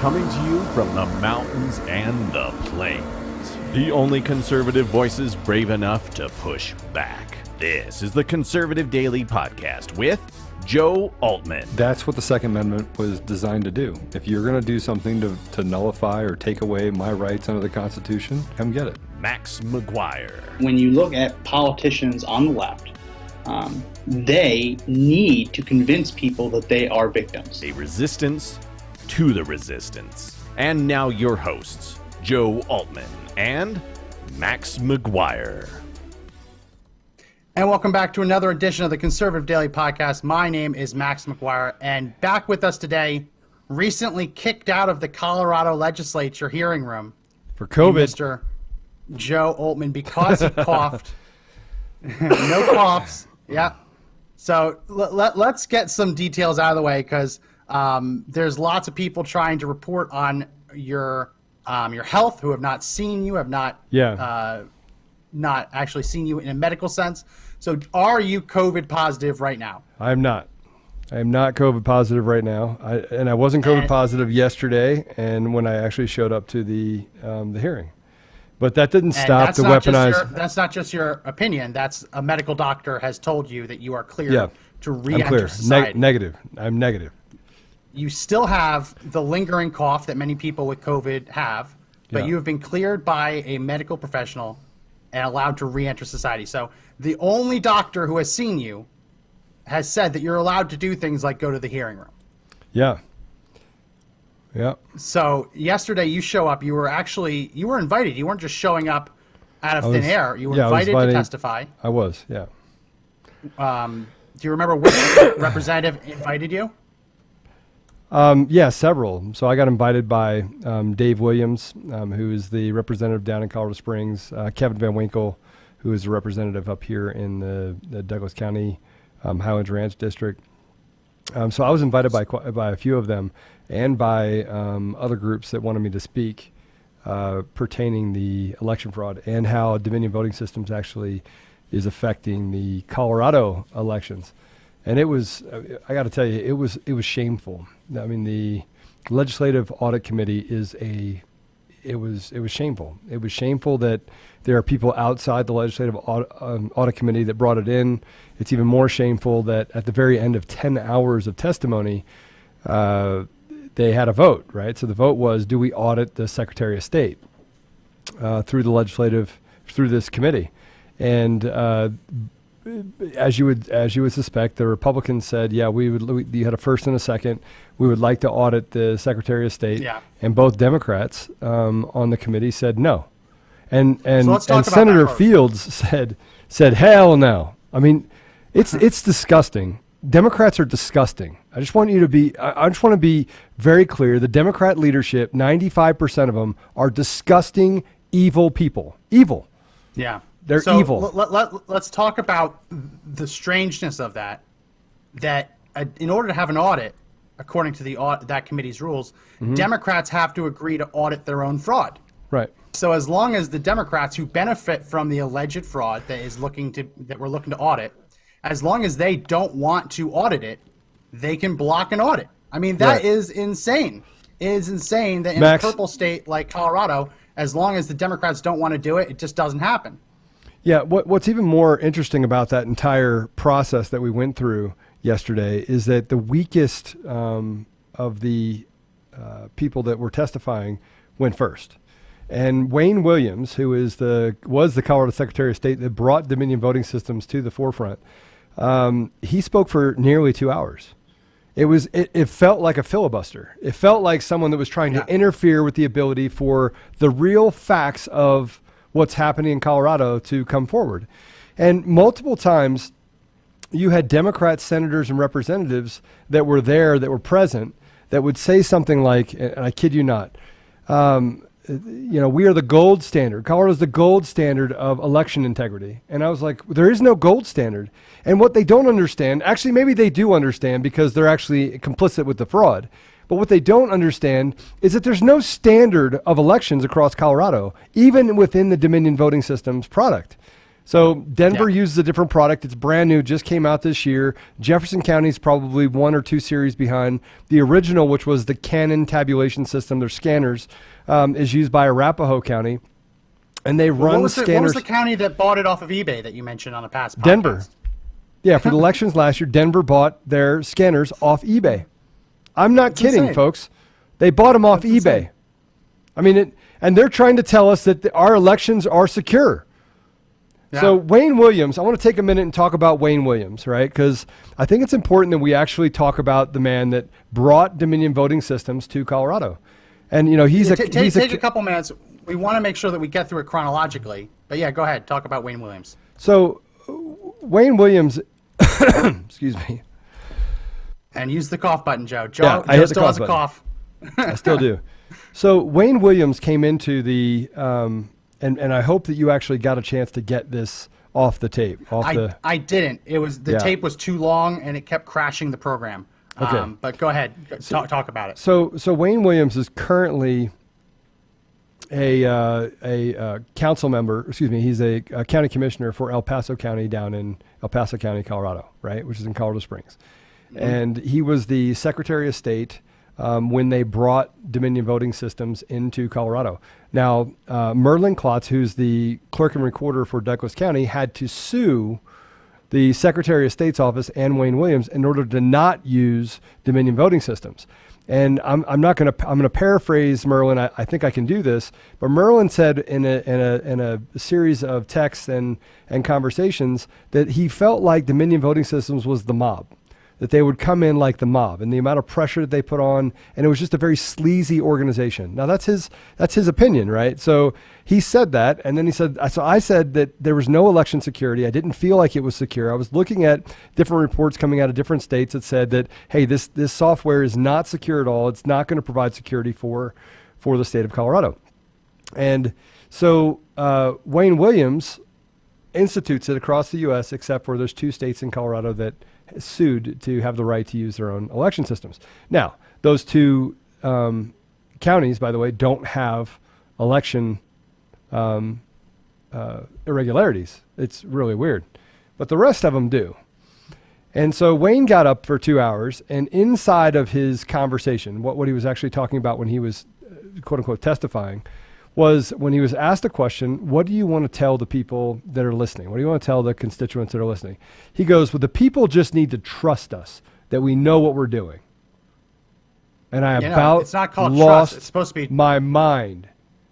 coming to you from the mountains and the plains. The only conservative voices brave enough to push back. This is the Conservative Daily Podcast with Joe Altman. That's what the Second Amendment was designed to do. If you're going to do something to nullify or take away my rights under the Constitution, come get it. Max McGuire. When you look at politicians on the left, they need to convince people that they are victims. A resistance to the resistance. And now your hosts, Joe Altman and Max McGuire. And welcome back to another edition of the Conservative Daily Podcast. My name is Max McGuire, and back with us today, recently kicked out of the Colorado legislature hearing room for COVID, Mr. Joe Altman, because he coughed. No coughs. Yeah. So let's get some details out of the way, because there's lots of people trying to report on your health who have not seen you, have not not actually seen you in a medical sense. So are you COVID positive right now? I'm not. I am not COVID positive right now. I wasn't COVID positive yesterday, and when I actually showed up to the hearing. But that didn't stop the weaponized. That's not just your opinion. That's a medical doctor has told you that you are clear to re-enter society. Negative. I'm negative. You still have the lingering cough that many people with COVID have, but you have been cleared by a medical professional and allowed to re-enter society. So the only doctor who has seen you has said that you're allowed to do things like go to the hearing room. Yeah. So yesterday you show up, you were invited. You weren't just showing up out of thin air. You were invited to testify. I was, yeah. Do you remember which representative invited you? Yeah, several. So I got invited by Dave Williams, who is the representative down in Colorado Springs, Kevin Van Winkle, who is a representative up here in the Douglas County Highlands Ranch District. So I was invited by a few of them and by other groups that wanted me to speak pertaining the election fraud and how Dominion voting systems actually is affecting the Colorado elections. And it was, I got to tell you, it was shameful. I mean, the Legislative Audit Committee it was shameful. It was shameful that there are people outside the Legislative Audit Committee that brought it in. It's even more shameful that at the very end of 10 hours of testimony, they had a vote, right? So the vote was, do we audit the Secretary of State through this committee? And as you would suspect, the Republicans said, yeah, you had a first and a second. We would like to audit the Secretary of State. Yeah. And both Democrats on the committee said no. And Senator Fields said hell no. I mean, it's disgusting. Democrats are disgusting. I just want to be very clear. The Democrat leadership, 95% of them are disgusting, evil people. Evil. Yeah. They're evil. Let's talk about the strangeness of that. That in order to have an audit, according to that committee's rules, Democrats have to agree to audit their own fraud. Right. So as long as the Democrats who benefit from the alleged fraud that we're looking to audit, as long as they don't want to audit it, they can block an audit. I mean, that is insane. It is insane that in a purple state like Colorado, as long as the Democrats don't want to do it, it just doesn't happen. Yeah, what's even more interesting about that entire process that we went through yesterday is that the weakest of the people that were testifying went first. And Wayne Williams, who was the Colorado Secretary of State that brought Dominion voting systems to the forefront, he spoke for nearly 2 hours. It felt like a filibuster. It felt like someone that was trying to interfere with the ability for the real facts of what's happening in Colorado to come forward. And multiple times you had Democrat senators and representatives that were there, that were present, that would say something like, and I kid you not, we are the gold standard. Colorado's the gold standard of election integrity. And I was like, there is no gold standard. And what they don't understand, actually maybe they do understand because they're actually complicit with the fraud. But what they don't understand is that there's no standard of elections across Colorado, even within the Dominion voting systems product. So Denver uses a different product. It's brand new, just came out this year. Jefferson County is probably 1 or 2 series behind. The original, which was the Canon tabulation system, their scanners, is used by Arapahoe County. And they run scanners. What was the county that bought it off of eBay that you mentioned on the past podcast? Denver. Yeah, for the elections last year, Denver bought their scanners off eBay. I'm not kidding, insane. folks. They bought them off eBay. Insane. I mean, and they're trying to tell us that our elections are secure. Yeah. So Wayne Williams, I want to take a minute and talk about Wayne Williams, right? Because I think it's important that we actually talk about the man that brought Dominion voting systems to Colorado. And, you know, take a couple minutes. We want to make sure that we get through it chronologically. But yeah, go ahead. Talk about Wayne Williams. So Wayne Williams, excuse me. And use the cough button, Joe. Yeah, Joe still has a cough. I still do. So Wayne Williams came into the, and I hope that you actually got a chance to get this off the tape. I didn't. It was the tape was too long and it kept crashing the program. Okay. But go ahead, talk about it. So Wayne Williams is currently a council member. Excuse me. He's a county commissioner for El Paso County down in El Paso County, Colorado, right, which is in Colorado Springs. Mm-hmm. And he was the Secretary of State when they brought Dominion voting systems into Colorado. Now, Merlin Klotz, who's the clerk and recorder for Douglas County, had to sue the Secretary of State's office and Wayne Williams in order to not use Dominion voting systems. And I'm going to paraphrase Merlin. I think I can do this, but Merlin said in a series of texts and conversations that he felt like Dominion voting systems was the mob, that they would come in like the mob, and the amount of pressure that they put on, and it was just a very sleazy organization. Now that's his opinion, right? So he said that, and then he said, so I said that there was no election security. I didn't feel like it was secure. I was looking at different reports coming out of different states that said that, hey, this software is not secure at all. It's not going to provide security for the state of Colorado. And so Wayne Williams institutes it across the U.S., except for there's 2 states in Colorado that sued to have the right to use their own election systems. Now, those 2 counties, by the way, don't have election irregularities. It's really weird. But the rest of them do. And so Wayne got up for 2 hours, and inside of his conversation, what he was actually talking about when he was, quote unquote, testifying, was when he was asked a question, what do you want to tell the people that are listening? What do you want to tell the constituents that are listening? He goes, well, the people just need to trust us, that we know what we're doing. And I it's not called lost trust. It's supposed to be my mind.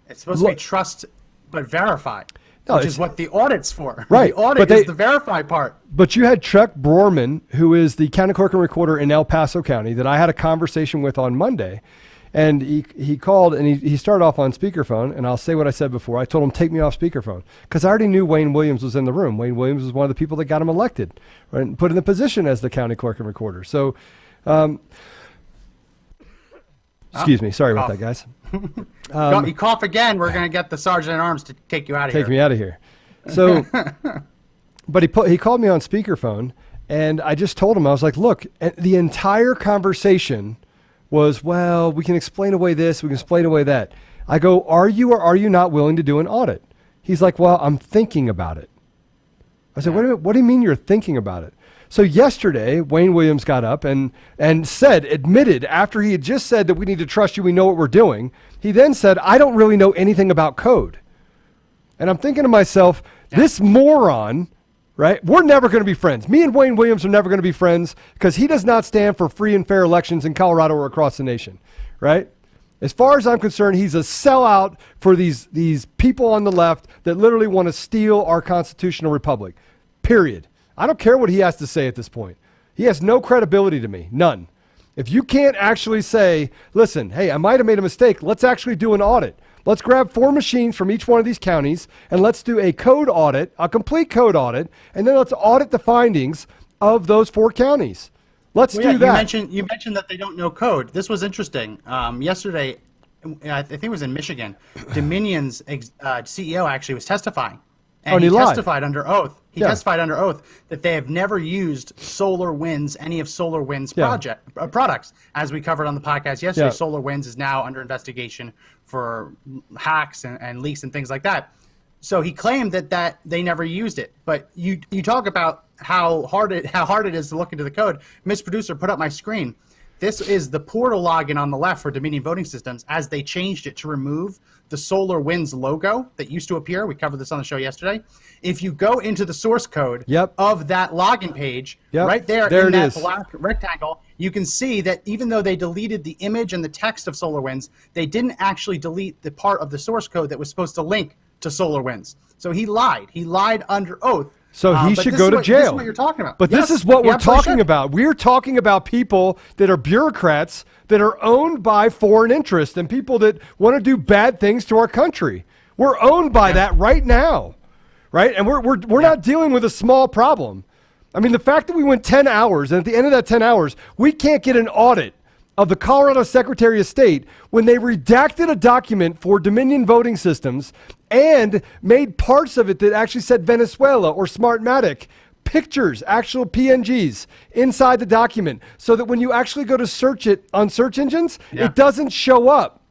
It's supposed to be trust, but verified, which is what the audit's for. Right. The audit is the verify part. But you had Chuck Brorman, who is the county clerk and recorder in El Paso County, that I had a conversation with on Monday. And he called, and he started off on speakerphone, and I'll say what I said before. I told him, take me off speakerphone, because I already knew Wayne Williams was in the room. Wayne Williams was one of the people that got him elected, right, and put in the position as the county clerk and recorder. So, excuse me. Sorry about that, guys. You cough again, we're going to get the sergeant at arms to take you out of here. Take me out of here. So, but he called me on speakerphone, and I just told him, I was like, look, the entire conversation was, well, we can explain away this, we can explain away that. I go, are you or are you not willing to do an audit? He's like, well, I'm thinking about it. I said, what do you mean you're thinking about it? So yesterday, Wayne Williams got up and admitted, after he had just said that we need to trust you, we know what we're doing, he then said, I don't really know anything about code. And I'm thinking to myself, this moron, right? We're never going to be friends. Me and Wayne Williams are never going to be friends because he does not stand for free and fair elections in Colorado or across the nation, right? As far as I'm concerned, he's a sellout for these people on the left that literally want to steal our constitutional republic, period. I don't care what he has to say at this point. He has no credibility to me, none. If you can't actually say, listen, hey, I might have made a mistake. Let's actually do an audit. Let's grab 4 machines from each one of these counties, and let's do a code audit, a complete code audit, and then let's audit the findings of those 4 counties. Let's do that. You mentioned that they don't know code. This was interesting. Yesterday, I think it was in Michigan, Dominion's CEO actually was testifying. And he testified under oath. He testified under oath that they have never used SolarWinds, any of SolarWinds products. As we covered on the podcast yesterday, SolarWinds is now under investigation for hacks and leaks and things like that. So he claimed that they never used it. But you talk about how hard it is to look into the code. Miss Producer, put up my screen. This is the portal login on the left for Dominion Voting Systems as they changed it to remove the SolarWinds logo that used to appear. We covered this on the show yesterday. If you go into the source code of that login page, right there in that black rectangle, you can see that even though they deleted the image and the text of SolarWinds, they didn't actually delete the part of the source code that was supposed to link to SolarWinds. So he lied. He lied under oath. So he should go to jail. This is what you're talking about. But this is what we're talking about. We're talking about people that are bureaucrats that are owned by foreign interests and people that want to do bad things to our country. We're owned by that right now, right? And we're not dealing with a small problem. I mean, the fact that we went 10 hours, and at the end of that 10 hours, we can't get an audit of the Colorado Secretary of State when they redacted a document for Dominion Voting Systems and made parts of it that actually said Venezuela or Smartmatic, pictures, actual PNGs inside the document, so that when you actually go to search it on search engines, it doesn't show up.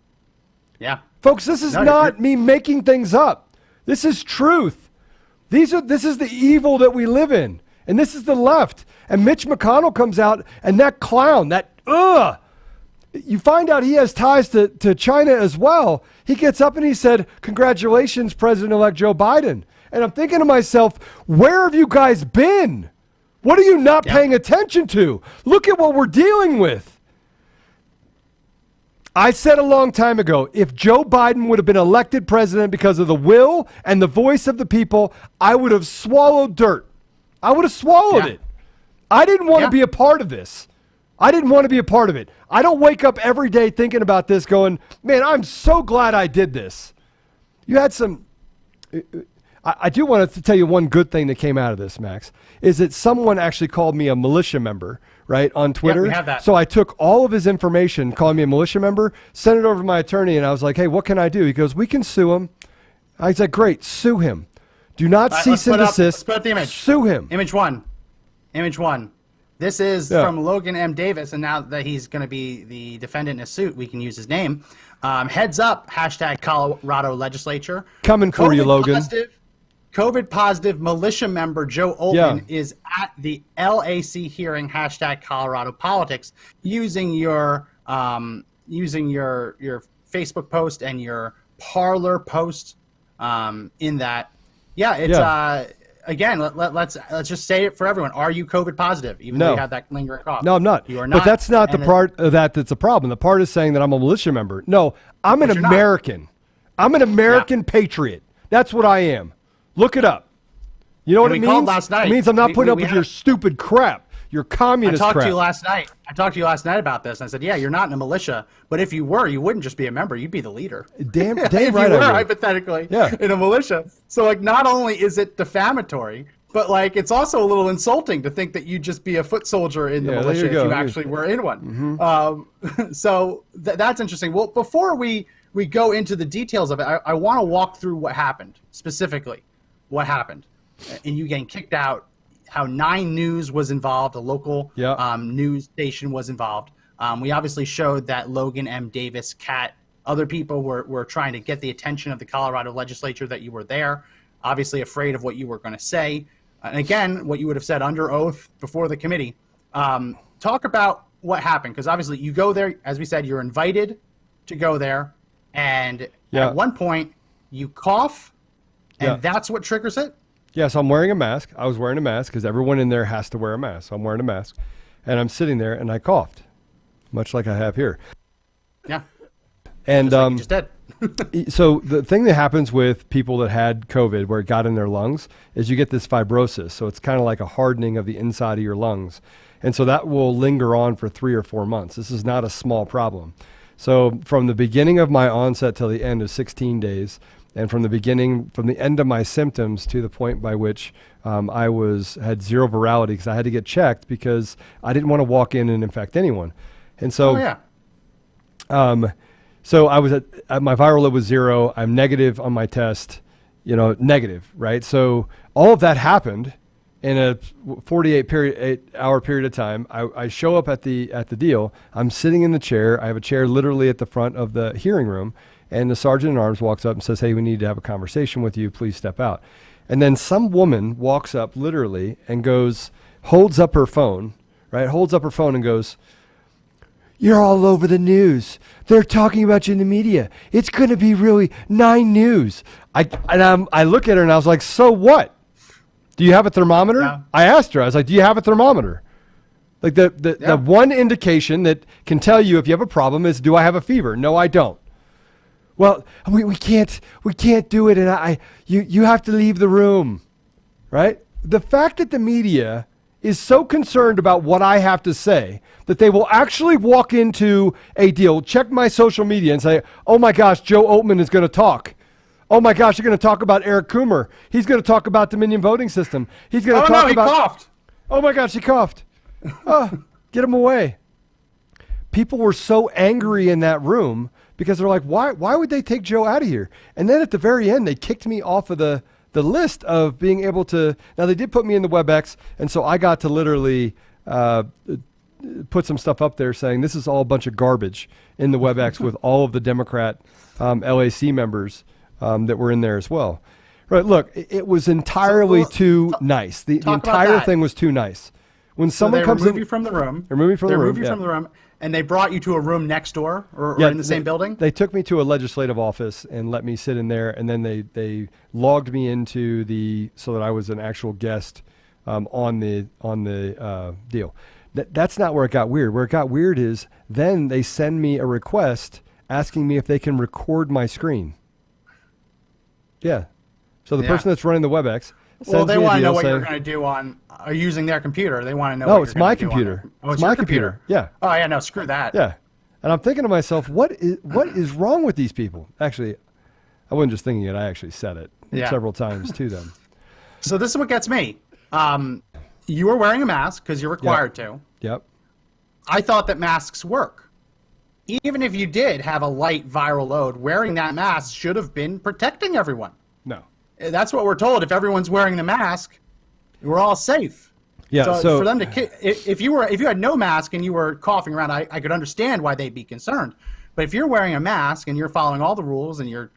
Yeah. Folks, this is not me making things up. This is truth. This is the evil that we live in. And this is the left. And Mitch McConnell comes out, and that clown, you find out he has ties to China as well. He gets up and he said, "Congratulations, President-elect Joe Biden." And I'm thinking to myself, where have you guys been? What are you not paying attention to? Look at what we're dealing with. I said a long time ago, if Joe Biden would have been elected president because of the will and the voice of the people, I would have swallowed dirt. I would have swallowed it. I didn't want to be a part of this. I didn't want to be a part of it. I don't wake up every day thinking about this going, man, I'm so glad I did this. You had some... I do want to tell you one good thing that came out of this, Max, is that someone actually called me a militia member, right, on Twitter. Yeah, we have that. So I took all of his information, called me a militia member, sent it over to my attorney, and I was like, hey, what can I do? He goes, we can sue him. I said, great, sue him. Do not cease and desist. Let's put up the image. Sue him. Image one. This is from Logan M. Davis, and now that he's going to be the defendant in a suit, we can use his name. Heads up, hashtag Colorado legislature. Coming for you, Logan. COVID positive militia member Joe Altman is at the LAC hearing, hashtag Colorado politics, using your Facebook post and your Parler post in that. Yeah, it's again, let's just say it for everyone. Are you COVID positive, even though you have that lingering cough? No, I'm not. You are not. But that's not the part of that that's a problem. The part is saying that I'm a militia member. No, I'm an American. I'm an American patriot. That's what I am. Look it up. You know what it means? Last night. It means I'm not putting up with your stupid crap, your communist crap. I talked to you last night about this, and I said, yeah, you're not in a militia, but if you were, you wouldn't just be a member, you'd be the leader. Damn if right you were, I would. hypothetically, in a militia. So, like, not only is it defamatory, but, like, it's also a little insulting to think that you'd just be a foot soldier in the militia if you actually were in one. Mm-hmm. So that's interesting. Well, before we go into the details of it, I want to walk through what happened, specifically what happened. And you getting kicked out, how 9 News was involved, a local news station was involved. We obviously showed that Logan M. Davis, Kat, other people were trying to get the attention of the Colorado legislature that you were there, obviously afraid of what you were going to say. And again, what you would have said under oath before the committee. Talk about what happened, because obviously you go there, as we said, you're invited to go there, and at one point you cough, and that's what triggers it? Yeah, so I'm wearing a mask. I was wearing a mask because everyone in there has to wear a mask. So I'm wearing a mask, and I'm sitting there, and I coughed, much like I have here. Yeah. And just like you just did. So the thing that happens with people that had COVID, where it got in their lungs, is you get this fibrosis. So it's kind of like a hardening of the inside of your lungs. And so that will linger on for 3 or 4 months. This is not a small problem. So from the beginning of my onset till the end of 16 days, and from the end of my symptoms to the point by which I had zero virality, because I had to get checked because I didn't want to walk in and infect anyone. And so, so I was at my viral load was 0. I'm negative on my test, negative, right? So all of that happened in a 48-hour period of time. I show up at the deal. I'm sitting in the chair. I have a chair literally at the front of the hearing room. And the sergeant-at-arms walks up and says, hey, we need to have a conversation with you. Please step out. And then some woman walks up literally and holds up her phone, right? Holds up her phone and goes, you're all over the news. They're talking about you in the media. It's going to be really 9 News. I look at her and I was like, so what? Do you have a thermometer? Yeah. I asked her. I was like, do you have a thermometer? Like the one indication that can tell you if you have a problem is, do I have a fever? No, I don't. Well, we can't do it, and you have to leave the room, right? The fact that the media is so concerned about what I have to say that they will actually walk into a deal, check my social media, and say, "Oh my gosh, Joe Oltmann is going to talk. Oh my gosh, you're going to talk about Eric Coomer. He's going to talk about Dominion voting system. He's going to talk about." He coughed. Oh my gosh, he coughed. Oh, get him away. People were so angry in that room because they're like, why would they take Joe out of here? And then at the very end, they kicked me off of the list of being able to. Now, they did put me in the WebEx, and so I got to literally put some stuff up there saying this is all a bunch of garbage in the WebEx with all of the Democrat LAC members that were in there as well. Right, look, it was entirely too nice. The entire thing was too nice. When someone comes in, remove you from the room. They remove you from the room, and they brought you to a room next door or in the same building? They took me to a legislative office and let me sit in there, and then they logged me into so that I was an actual guest on the deal. That's not where it got weird. Where it got weird is then they send me a request asking me if they can record my screen. Yeah. So the person that's running the WebEx they want to know what you're going to do using their computer. They want to know. No, what it's you're my gonna do computer. It's my computer. Yeah. Oh yeah, no, screw that. Yeah. And I'm thinking to myself, what is wrong with these people? Actually, I wasn't just thinking it. I actually said it several times to them. So this is what gets me. You were wearing a mask because you're required to. Yep. I thought that masks work. Even if you did have a light viral load, wearing that mask should have been protecting everyone. No. That's what we're told. If everyone's wearing the mask, we're all safe. Yeah. So for them if you had no mask and you were coughing around, I could understand why they'd be concerned. But if you're wearing a mask and you're following all the rules and you're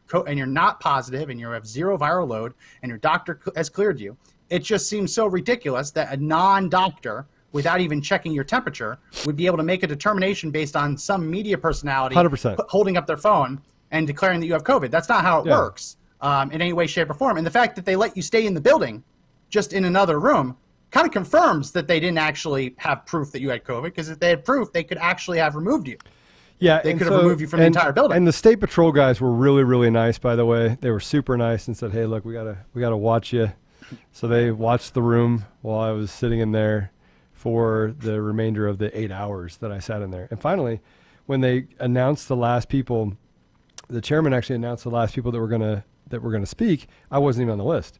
not positive and you have 0 viral load and your doctor has cleared you, it just seems so ridiculous that a non-doctor, without even checking your temperature, would be able to make a determination based on some media personality 100%. Holding up their phone and declaring that you have COVID. That's not how it works in any way, shape, or form. And the fact that they let you stay in the building, just in another room, kind of confirms that they didn't actually have proof that you had COVID, because if they had proof, they could actually have removed you. Yeah, they could have removed you from the entire building. And the State Patrol guys were really, really nice, by the way. They were super nice and said, "Hey, look, we gotta watch you." So they watched the room while I was sitting in there for the remainder of the 8 hours that I sat in there. And finally, when they announced the last people, the chairman actually announced the last people that were gonna speak. I wasn't even on the list.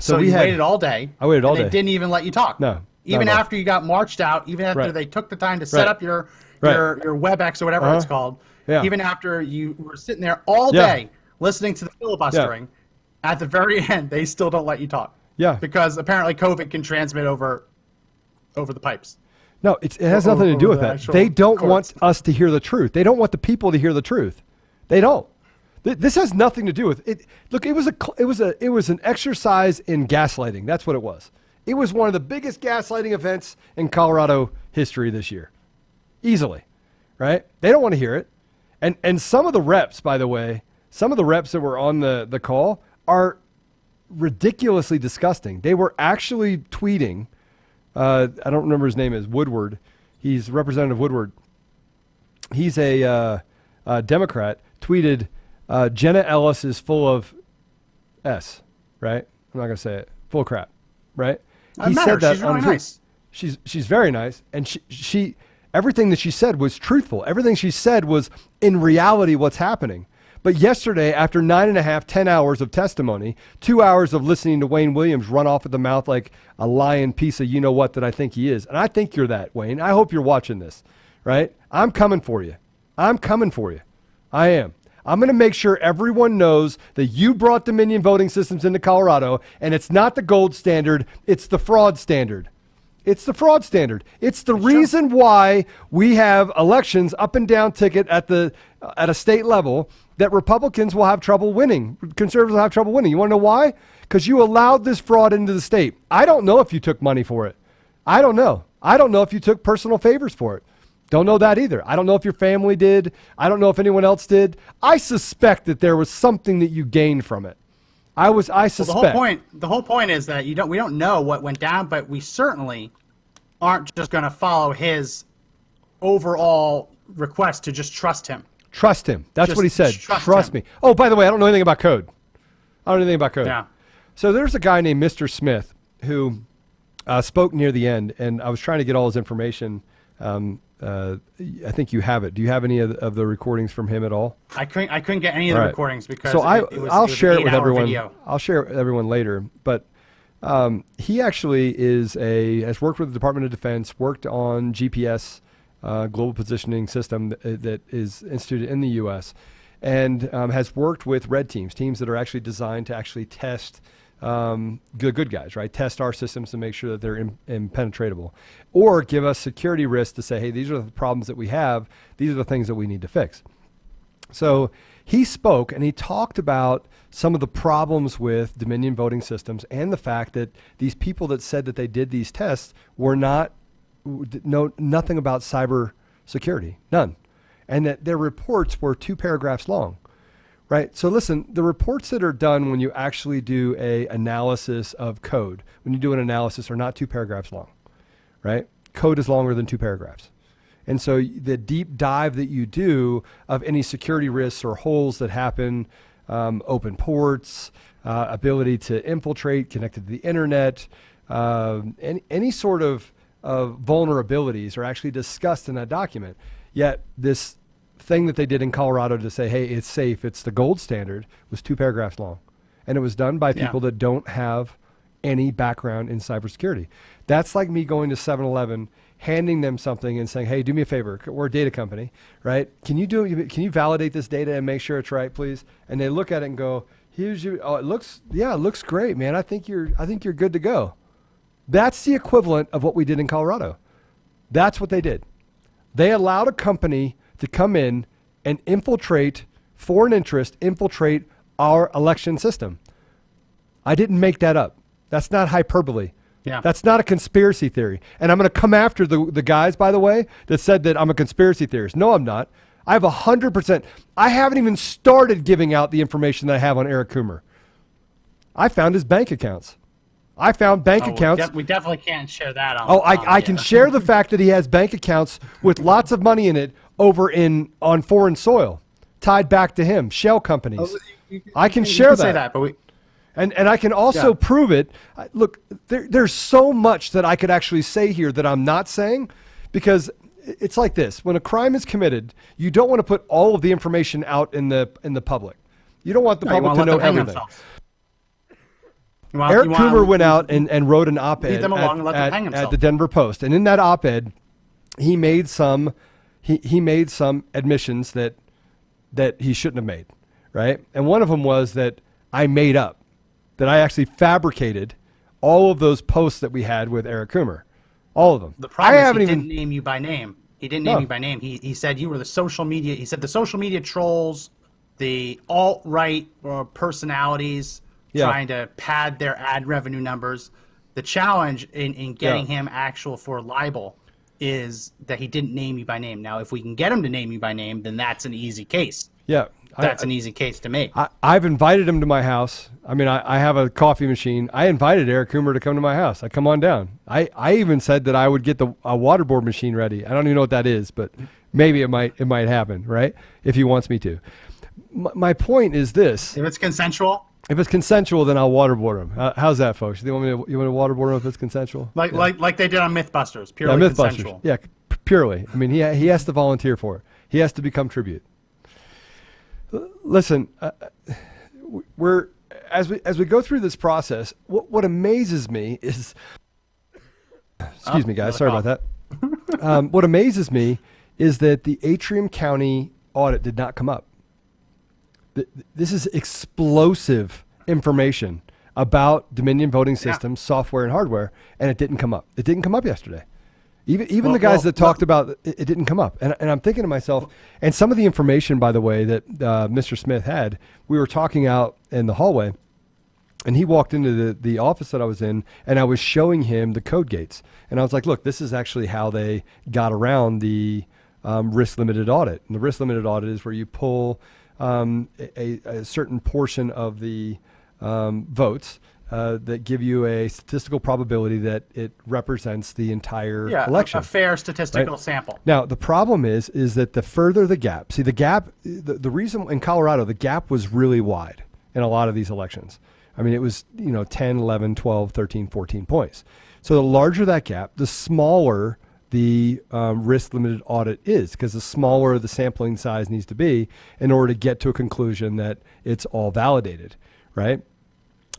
So you waited all day. I waited all day. They didn't even let you talk. No. Even after you got marched out, even after they took the time to set up your WebEx or whatever it's called, even after you were sitting there all day listening to the filibustering, at the very end, they still don't let you talk. Yeah. Because apparently COVID can transmit over the pipes. No, it has nothing to do with that. They don't want us to hear the truth. They don't want the people to hear the truth. They don't. This has nothing to do with it. Look, it was an exercise in gaslighting. That's what it was. It was one of the biggest gaslighting events in Colorado history this year. Easily. Right? They don't want to hear it. And some of the reps, by the way, some of the reps that were on the call are ridiculously disgusting. They were actually tweeting, I don't remember his name is, Woodward. He's Representative Woodward. He's a Democrat, tweeted, Jenna Ellis is full of S, right? I'm not going to say it. Full of crap, right? He said that. She's really nice. She's very nice. And she everything that she said was truthful. Everything she said was in reality what's happening. But yesterday, after 9.5, 10 hours of testimony, 2 hours of listening to Wayne Williams run off at the mouth like a lying piece of you-know-what that I think he is. And I think you're that, Wayne. I hope you're watching this, right? I'm coming for you. I'm coming for you. I am. I'm going to make sure everyone knows that you brought Dominion voting systems into Colorado, and it's not the gold standard, it's the fraud standard. It's the fraud standard. It's the reason why we have elections up and down ticket at a state level that Republicans will have trouble winning. Conservatives will have trouble winning. You want to know why? Because you allowed this fraud into the state. I don't know if you took money for it. I don't know. I don't know if you took personal favors for it. Don't know that either. I don't know if your family did. I don't know if anyone else did. I suspect that there was something that you gained from it. I suspect. Well, the whole point is that we don't know what went down, but we certainly aren't just going to follow his overall request to just trust him. Trust him. That's Just what he said. trust me. Oh, by the way, I don't know anything about code. I don't know anything about code. Yeah. So there's a guy named Mr. Smith who spoke near the end, and I was trying to get all his information. I think you have it. Do you have any of the recordings from him at all? I couldn't get any of the recordings because I'll share it with everyone. Video. I'll share it with everyone later. But he actually has worked with the Department of Defense, worked on GPS, global positioning system that is instituted in the U.S., and has worked with red teams that are actually designed to actually test good guys, right? Test our systems to make sure that they're impenetrable, or give us security risks to say, hey, these are the problems that we have. These are the things that we need to fix. So he spoke and he talked about some of the problems with Dominion voting systems and the fact that these people that said that they did these tests were nothing about cyber security, none. And that their reports were 2 paragraphs long. Right. So listen, the reports that are done when you actually do a analysis of code, when you do an analysis, are not 2 paragraphs long. Right. Code is longer than 2 paragraphs. And so the deep dive that you do of any security risks or holes that happen, open ports, ability to infiltrate, connected to the internet, any sort of vulnerabilities are actually discussed in that document. Yet this thing that they did in Colorado to say, hey, it's safe, it's the gold standard, was 2 paragraphs long. And it was done by people that don't have any background in cybersecurity. That's like me going to 7-Eleven, handing them something and saying, hey, do me a favor, we're a data company, right? Can you validate this data and make sure it's right, please? And they look at it and go, here's your, it looks great, man. I think you're good to go. That's the equivalent of what we did in Colorado. That's what they did. They allowed a company to come in and infiltrate foreign interest, infiltrate our election system. I didn't make that up. That's not hyperbole. Yeah. That's not a conspiracy theory. And I'm going to come after the guys, by the way, that said that I'm a conspiracy theorist. No, I'm not. I have 100%. I haven't even started giving out the information that I have on Eric Coomer. I found his bank accounts. I found bank accounts. We definitely can't share that on. I can share the fact that he has bank accounts with lots of money in it over on foreign soil, tied back to him, shell companies. I can share that. Say that, but and I can also prove it. Look, there's so much that I could actually say here that I'm not saying, because it's like this: when a crime is committed, you don't want to put all of the information out in the public. You don't want the public to know everything. Eric Coomer went out and wrote an op-ed at the Denver Post, and in that op-ed, he made some admissions that he shouldn't have made, right? And one of them was that I made up, that I actually fabricated all of those posts that we had with Eric Coomer, all of them. The problem is he didn't name you by name. He didn't name you by name. He said you were the social media. He said the social media trolls, the alt-right personalities. Trying to pad their ad revenue numbers. The challenge in getting him actual for libel is that he didn't name you by name. Now, if we can get him to name you by name, then that's an easy case. Yeah. That's an easy case to make. I've invited him to my house. I mean, I have a coffee machine. I invited Eric Coomer to come to my house. I come on down. I even said that I would get a waterboard machine ready. I don't even know what that is, but maybe it might happen, right? If he wants me to. My point is this. If it's consensual? If it's consensual, then I'll waterboard him. How's that, folks? You want to waterboard him if it's consensual? Like they did on Mythbusters, purely consensual. Yeah, purely. I mean, he has to volunteer for it. He has to become tribute. Listen, as we go through this process, what amazes me is, excuse me, guys, sorry about that. What amazes me is that the Atrium County audit did not come up. This is explosive information. about Dominion voting systems, software and hardware, and it didn't come up. It didn't come up yesterday. Even the guys that talked about it didn't come up. And I'm thinking to myself, and some of the information, by the way, that Mr. Smith had, we were talking out in the hallway, and he walked into the office that I was in, and I was showing him the code gates. And I was like, look, this is actually how they got around the risk-limited audit. And the risk-limited audit is where you pull a certain portion of the votes that give you a statistical probability that it represents the entire election. A fair statistical sample. Now, the problem is that the further the gap, see the gap, the reason in Colorado, the gap was really wide in a lot of these elections. I mean, it was, 10, 11, 12, 13, 14 points. So the larger that gap, the smaller the risk-limited audit is, because the smaller the sampling size needs to be in order to get to a conclusion that it's all validated, right?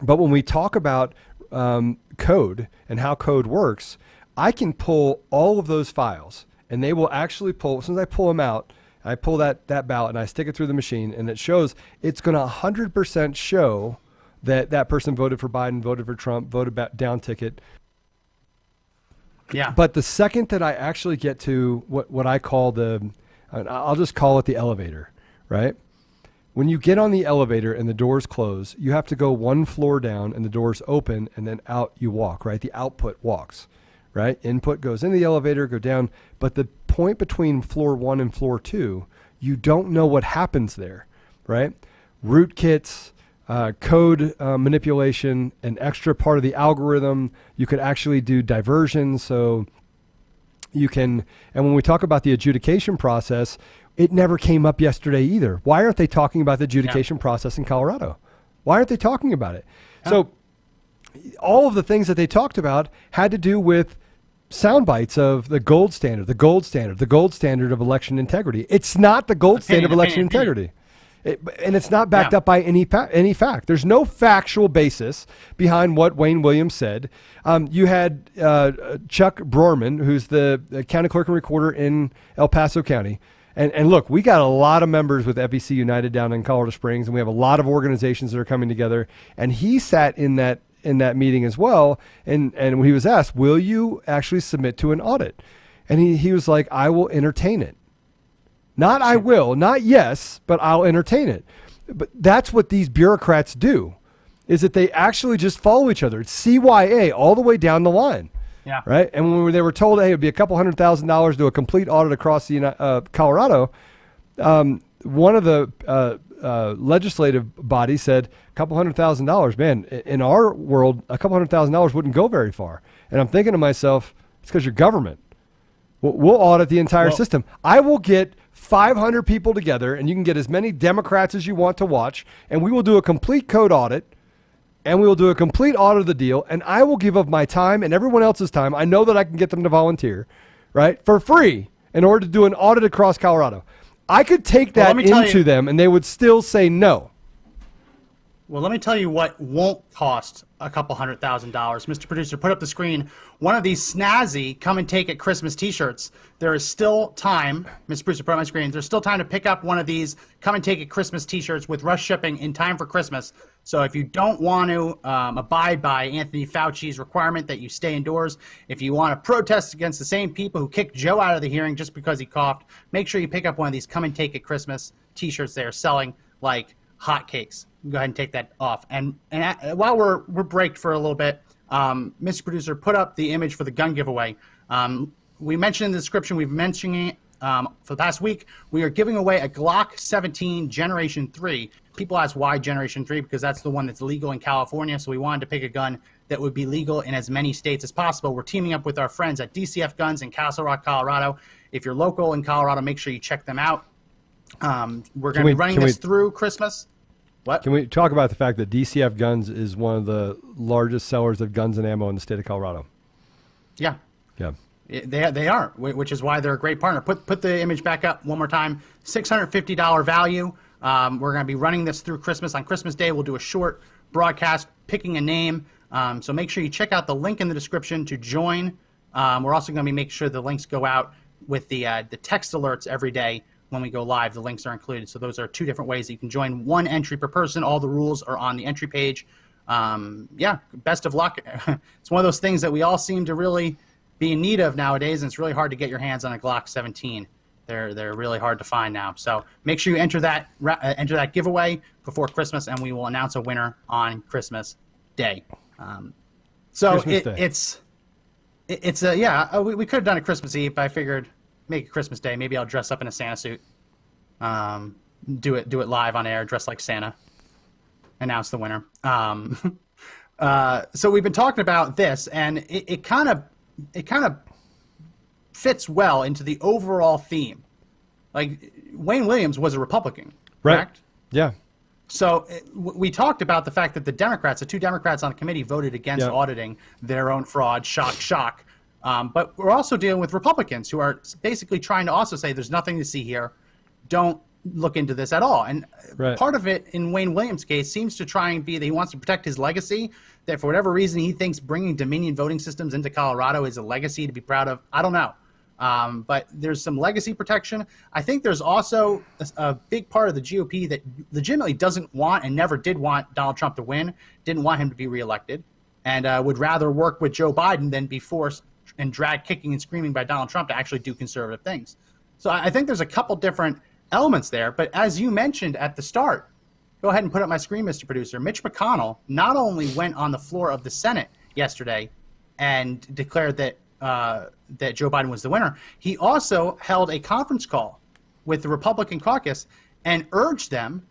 But when we talk about code and how code works, I can pull all of those files, and they will actually pull, as soon as I pull them out, I pull that ballot and I stick it through the machine, and it shows, it's going to 100% show that person voted for Biden, voted for Trump, voted down ticket. Yeah. But the second that I actually get to what I call I'll just call it the elevator, right? When you get on the elevator and the doors close, you have to go one floor down and the doors open, and then out you walk, right? The output walks, right? Input goes in the elevator, go down. But the point between floor 1 and floor 2, you don't know what happens there, right? Rootkits, code manipulation, an extra part of the algorithm. You could actually do diversion. So you can, and when we talk about the adjudication process, it never came up yesterday either. Why aren't they talking about the adjudication process in Colorado? Why aren't they talking about it? So all of the things that they talked about had to do with sound bites of the gold standard, the gold standard, the gold standard of election integrity. It's not the gold standard of election integrity. And it's not backed up by any fact. There's no factual basis behind what Wayne Williams said. You had Chuck Brorman, who's the county clerk and recorder in El Paso County. And look, we got a lot of members with FEC United down in Colorado Springs, and we have a lot of organizations that are coming together. And he sat in that meeting as well. And when he was asked, will you actually submit to an audit? And he was like, I will entertain it. Not I will, not yes, but I'll entertain it. But that's what these bureaucrats do, is that they actually just follow each other. It's CYA all the way down the line. Yeah. Right. And when they were told, hey, it'd be $200,000 to do a complete audit across the Colorado, one of the legislative bodies said $200,000. Man, in our world, $200,000 wouldn't go very far. And I'm thinking to myself, it's because you're government. We'll audit the entire system. I will get 500 people together, and you can get as many Democrats as you want to watch, and we will do a complete code audit, and we will do a complete audit of the deal, and I will give up my time and everyone else's time. I know that I can get them to volunteer, right, for free in order to do an audit across Colorado. I could take that into them, and they would still say no. Well, let me tell you what won't cost $200,000. Mr. Producer, put up the screen. One of these snazzy come and take it Christmas t-shirts. There is still time, Mr. Producer, put up my screen. There's still time to pick up one of these come and take it Christmas t-shirts with rush shipping in time for Christmas. So if you don't want to abide by Anthony Fauci's requirement that you stay indoors, if you want to protest against the same people who kicked Joe out of the hearing just because he coughed, make sure you pick up one of these come and take it Christmas t-shirts. They are selling like hotcakes. Go ahead and take that off. And while we're braked for a little bit, Mr. Producer, put up the image for the gun giveaway. We mentioned in the description, we've mentioned it for the past week. We are giving away a Glock 17 Generation 3. People ask why Generation 3, because that's the one that's legal in California. So we wanted to pick a gun that would be legal in as many states as possible. We're teaming up with our friends at DCF Guns in Castle Rock, Colorado. If you're local in Colorado, make sure you check them out. We're going to be running this through Christmas. What? Can we talk about the fact that DCF Guns is one of the largest sellers of guns and ammo in the state of Colorado? Yeah. Yeah. They are, which is why they're a great partner. Put the image back up one more time. $650 value. We're going to be running this through Christmas. On Christmas Day, we'll do a short broadcast picking a name. So make sure you check out the link in the description to join. We're also going to be making sure the links go out with the text alerts every day. When we go live, the links are included. So those are two different ways that you can join. One entry per person. All the rules are on the entry page. yeah, best of luck. It's one of those things that we all seem to really be in need of nowadays, and it's really hard to get your hands on a Glock 17. They're really hard to find now. So make sure you enter that giveaway before Christmas, and we will announce a winner on Christmas Day. So Christmas Day. We could have done a Christmas Eve, but I figured make it Christmas Day. Maybe I'll dress up in a Santa suit. Do it live on air, dress like Santa. Announce the winner. So we've been talking about this, and it kind of fits well into the overall theme. Like, Wayne Williams was a Republican, correct? Right. Yeah. So we talked about the fact that the two Democrats on the committee voted against auditing their own fraud. Shock, shock. But we're also dealing with Republicans who are basically trying to also say there's nothing to see here. Don't look into this at all. And part of it in Wayne Williams' case seems to try and be that he wants to protect his legacy, that for whatever reason he thinks bringing Dominion voting systems into Colorado is a legacy to be proud of. I don't know. But there's some legacy protection. I think there's also a big part of the GOP that legitimately doesn't want and never did want Donald Trump to win, didn't want him to be reelected, and would rather work with Joe Biden than be forced and dragged kicking and screaming by Donald Trump to actually do conservative things. So I think there's a couple different elements there. But as you mentioned at the start, go ahead and put up my screen, Mr. Producer. Mitch McConnell not only went on the floor of the Senate yesterday and declared that that Joe Biden was the winner, he also held a conference call with the Republican caucus and urged them,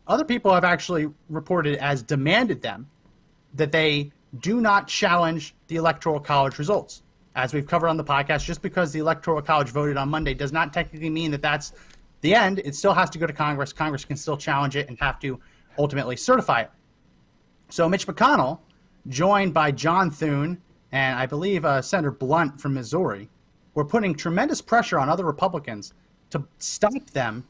other people have actually reported as demanded them, that they do not challenge the Electoral College results. As we've covered on the podcast, just because the Electoral College voted on Monday does not technically mean that that's the end. It still has to go to Congress. Congress can still challenge it and have to ultimately certify it. So Mitch McConnell, joined by John Thune and I believe Senator Blunt from Missouri, were putting tremendous pressure on other Republicans to stop them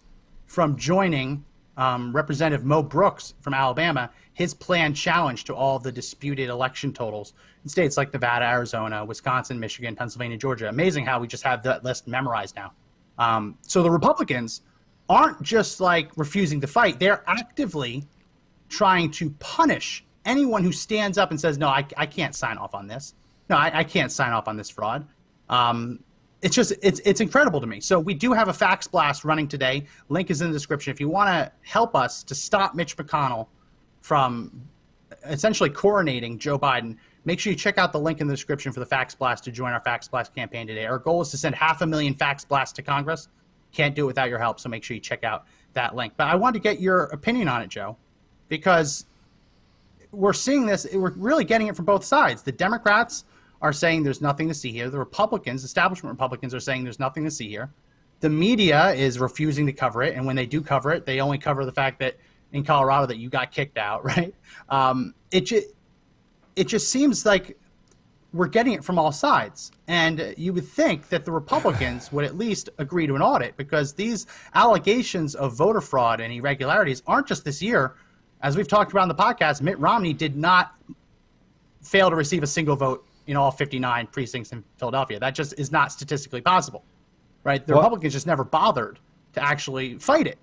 from joining Representative Mo Brooks from Alabama, his planned challenge to all of the disputed election totals in states like Nevada, Arizona, Wisconsin, Michigan, Pennsylvania, Georgia. Amazing how we just have that list memorized now. So the Republicans aren't just like refusing to fight. They're actively trying to punish anyone who stands up and says, no, I can't sign off on this. No, I can't sign off on this fraud. It's incredible to me. So we do have a fax blast running today. Link is in the description. If you want to help us to stop Mitch McConnell from essentially coronating Joe Biden, make sure you check out the link in the description for the fax blast to join our fax blast campaign today. Our goal is to send 500,000 fax blasts to Congress. Can't do it without your help, so make sure you check out that link. But I wanted to get your opinion on it, Joe, because we're seeing this, we're really getting it from both sides. The Democrats are saying there's nothing to see here. The Republicans, establishment Republicans, are saying there's nothing to see here. The media is refusing to cover it, and when they do cover it, they only cover the fact that in Colorado that you got kicked out, right? It just seems like we're getting it from all sides. And you would think that the Republicans would at least agree to an audit, because these allegations of voter fraud and irregularities aren't just this year. As we've talked about on the podcast, Mitt Romney did not fail to receive a single vote in all 59 precincts in Philadelphia. That just is not statistically possible, right? The Republicans just never bothered to actually fight it.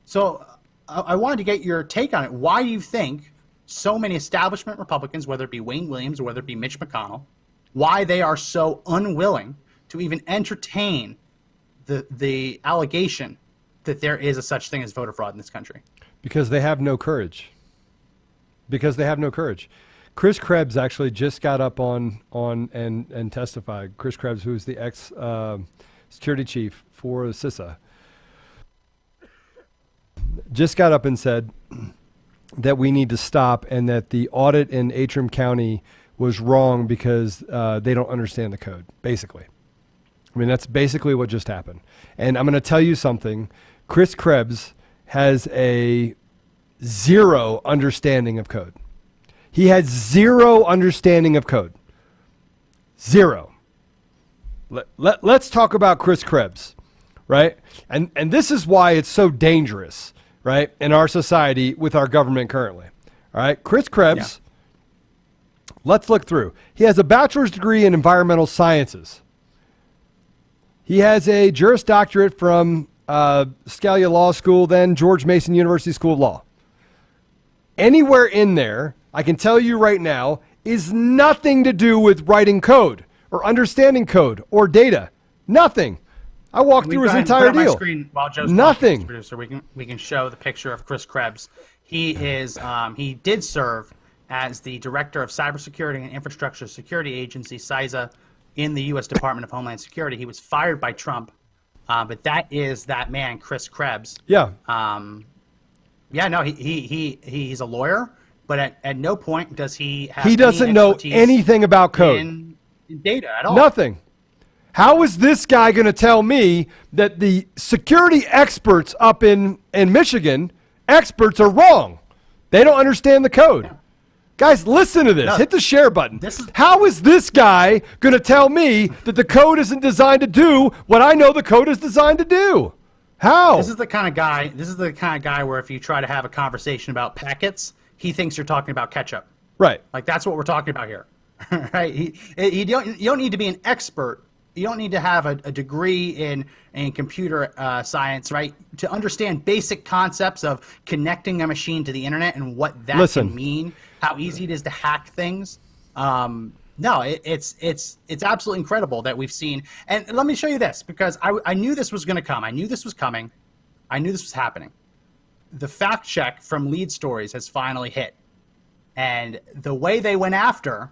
So I wanted to get your take on it. Why do you think so many establishment Republicans, whether it be Wayne Williams or whether it be Mitch McConnell, why they are so unwilling to even entertain the allegation that there is a such thing as voter fraud in this country? Because they have no courage. Chris Krebs actually just got up on and testified. Chris Krebs, who is the ex security chief for CISA, just got up and said that we need to stop, and that the audit in Antrim County was wrong because they don't understand the code, basically. I mean, that's basically what just happened. And I'm going to tell you something. Chris Krebs has a zero understanding of code. He has zero understanding of code. Zero. Let's talk about Chris Krebs, right? And this is why it's so dangerous, right, in our society with our government currently. All right, Chris Krebs, let's look through. He has a bachelor's degree in environmental sciences. He has a Juris Doctorate from Scalia Law School, then George Mason University School of Law. Anywhere in there, I can tell you right now, is nothing to do with writing code or understanding code or data. Nothing. I walked through his entire deal. My screen while Joe's Nothing. Talking, producer, we can show the picture of Chris Krebs. He is he did serve as the director of Cybersecurity and Infrastructure Security Agency (CISA) in the U.S. Department of Homeland Security. He was fired by Trump, but that is that man, Chris Krebs. Yeah. He's a lawyer, but at no point does he have. He doesn't know anything about code in data at all. Nothing. How is this guy going to tell me that the security experts up in Michigan, experts are wrong? They don't understand the code. Yeah. Guys, listen to this. No. Hit the share button. How is this guy going to tell me that the code isn't designed to do what I know the code is designed to do? How? This is the kind of guy where if you try to have a conversation about packets, he thinks you're talking about ketchup. Right. Like that's what we're talking about here. Right? You don't need to be an expert. You don't need to have a degree in computer science, right, to understand basic concepts of connecting a machine to the internet and what that can mean, how easy it is to hack things. No, it's absolutely incredible that we've seen. And let me show you this, because I knew this was going to come. I knew this was coming. I knew this was happening. The fact check from Lead Stories has finally hit. And the way they went after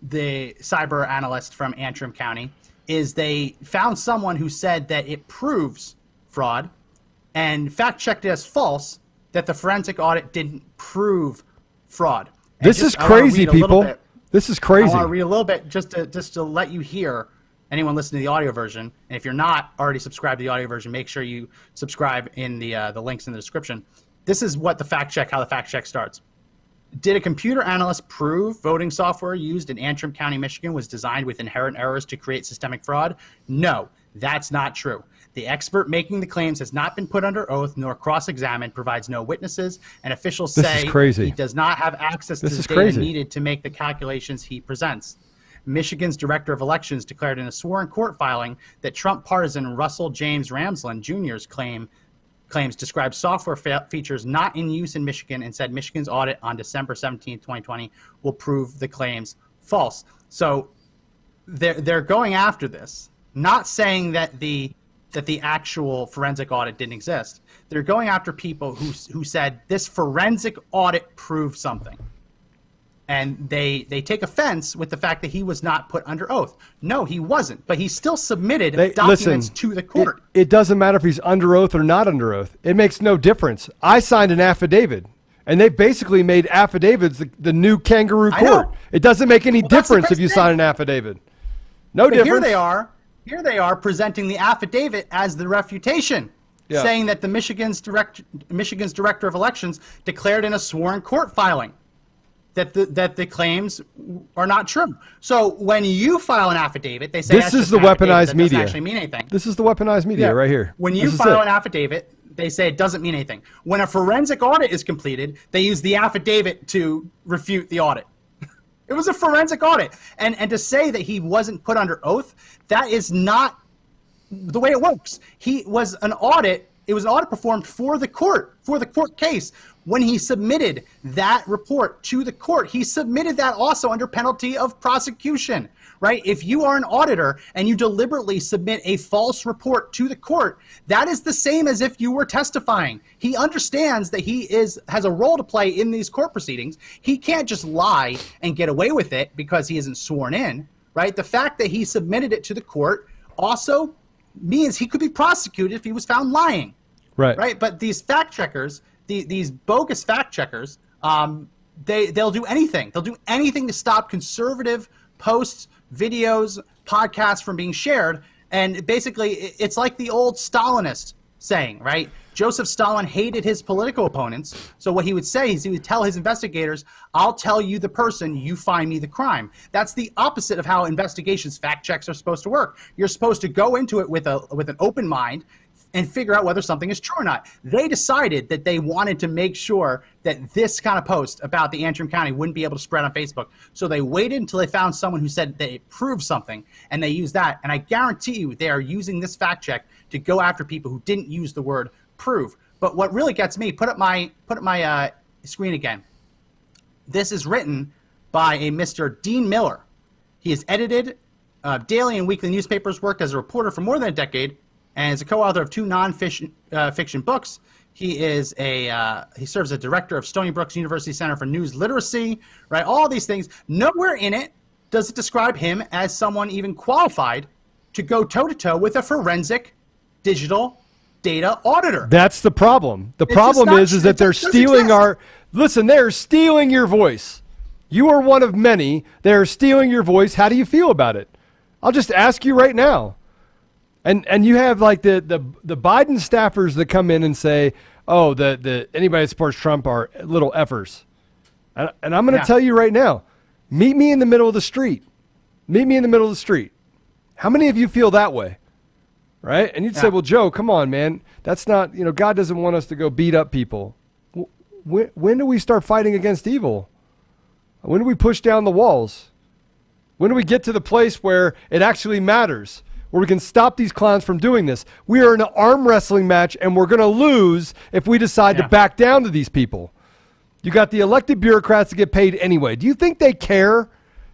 the cyber analyst from Antrim County is they found someone who said that it proves fraud and fact-checked it as false, that the forensic audit didn't prove fraud. And this is crazy, people. This is crazy. I want to read a little bit just to let you hear, anyone listening to the audio version. And if you're not already subscribed to the audio version, make sure you subscribe in the links in the description. This is what how the fact check starts. Did a computer analyst prove voting software used in Antrim County, Michigan was designed with inherent errors to create systemic fraud? No, that's not true. The expert making the claims has not been put under oath nor cross-examined, provides no witnesses, and officials say he does not have access to the data needed to make the calculations he presents. Michigan's Director of Elections declared in a sworn court filing that Trump partisan Russell James Ramsland Jr.'s claims described software features not in use in Michigan and said Michigan's audit on December 17, 2020 will prove the claims false. So they're going after this, not saying that the actual forensic audit didn't exist. They're going after people who said this forensic audit proved something. And they take offense with the fact that he was not put under oath. No, he wasn't, but he still submitted documents to the court. It doesn't matter if he's under oath or not under oath. It makes no difference. I signed an affidavit, and they basically made affidavits the new kangaroo court. It doesn't make any difference if you sign an affidavit. No difference. Here they are presenting the affidavit as the refutation, saying that the Michigan's Director of Elections declared in a sworn court filing that the claims are not true. So when you file an affidavit, they say this is the weaponized media. Doesn't actually mean anything. This is the weaponized media right here. When you file an affidavit, they say it doesn't mean anything. When a forensic audit is completed, they use the affidavit to refute the audit. It was a forensic audit, and to say that he wasn't put under oath, that is not the way it works. He was an audit. It was an audit performed for the court case. When he submitted that report to the court, he submitted that also under penalty of prosecution, right? If you are an auditor and you deliberately submit a false report to the court, that is the same as if you were testifying. He understands that he has a role to play in these court proceedings. He can't just lie and get away with it because he isn't sworn in, right? The fact that he submitted it to the court also means he could be prosecuted if he was found lying. Right. But these fact checkers, these bogus fact checkers, they'll do anything. They'll do anything to stop conservative posts, videos, podcasts from being shared. And basically, it's like the old Stalinist saying, right? Joseph Stalin hated his political opponents. So what he would say is he would tell his investigators, I'll tell you the person, you find me the crime. That's the opposite of how investigations, fact checks are supposed to work. You're supposed to go into it with an open mind and figure out whether something is true or not. They decided that they wanted to make sure that this kind of post about the Antrim County wouldn't be able to spread on Facebook. So they waited until they found someone who said that it proved something, and they used that. And I guarantee you they are using this fact check to go after people who didn't use the word prove. But what really gets me, put up my screen again. This is written by a Mr. Dean Miller. He has edited daily and weekly newspapers, worked as a reporter for more than a decade, and is a co-author of 2 non-fiction books. He serves as director of Stony Brook University Center for News Literacy, right? All these things. Nowhere in it does it describe him as someone even qualified to go toe-to-toe with a forensic digital data auditor. That's the problem. The problem is that they're stealing they're stealing your voice. You are one of many. They're stealing your voice. How do you feel about it? I'll just ask you right now. And you have like the Biden staffers that come in and say, oh, the anybody that supports Trump are little effers. And I'm going to tell you right now, meet me in the middle of the street. Meet me in the middle of the street. How many of you feel that way? Right? And you'd say, well, Joe, come on, man. That's not, God doesn't want us to go beat up people. When do we start fighting against evil? When do we push down the walls? When do we get to the place where it actually matters, where we can stop these clowns from doing this? We are in an arm wrestling match, and we're going to lose if we decide to back down to these people. You got the elected bureaucrats that get paid anyway. Do you think they care?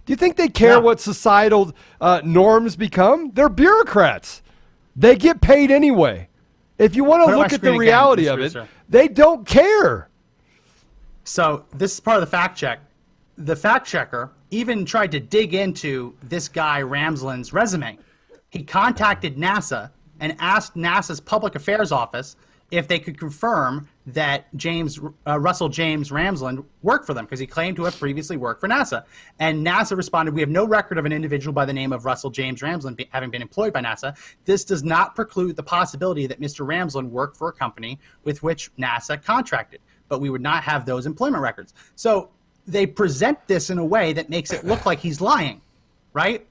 Do you think they care what societal norms become? They're bureaucrats. They get paid anyway. If you want to look at the reality of it, they don't care. So this is part of the fact check. The fact checker even tried to dig into this guy Ramsland's resume. He contacted NASA and asked NASA's public affairs office if they could confirm that Russell James Ramsland worked for them, because he claimed to have previously worked for NASA. And NASA responded, we have no record of an individual by the name of Russell James Ramsland having been employed by NASA. This does not preclude the possibility that Mr. Ramsland worked for a company with which NASA contracted, but we would not have those employment records. So they present this in a way that makes it look like he's lying, right?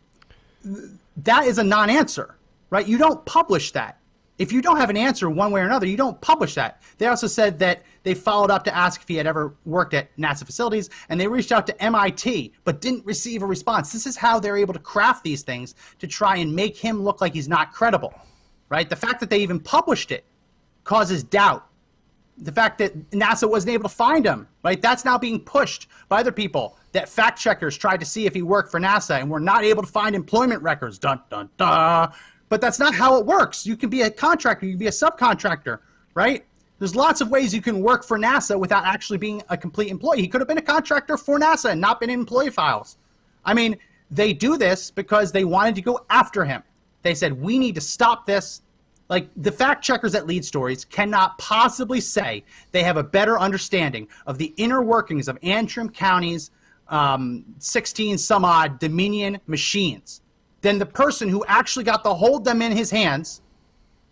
That is a non-answer, right? You don't publish that. If you don't have an answer one way or another, you don't publish that. They also said that they followed up to ask if he had ever worked at NASA facilities, and they reached out to MIT, but didn't receive a response. This is how they're able to craft these things to try and make him look like he's not credible, right? The fact that they even published it causes doubt. The fact that NASA wasn't able to find him, right? That's now being pushed by other people, that fact checkers tried to see if he worked for NASA and were not able to find employment records. Dun, dun, dun. But that's not how it works. You can be a contractor, you can be a subcontractor, right? There's lots of ways you can work for NASA without actually being a complete employee. He could have been a contractor for NASA and not been in employee files. I mean, they do this because they wanted to go after him. They said, we need to stop this. Like, the fact checkers at Lead Stories cannot possibly say they have a better understanding of the inner workings of Antrim County's 16 some odd Dominion machines than the person who actually got to hold them in his hands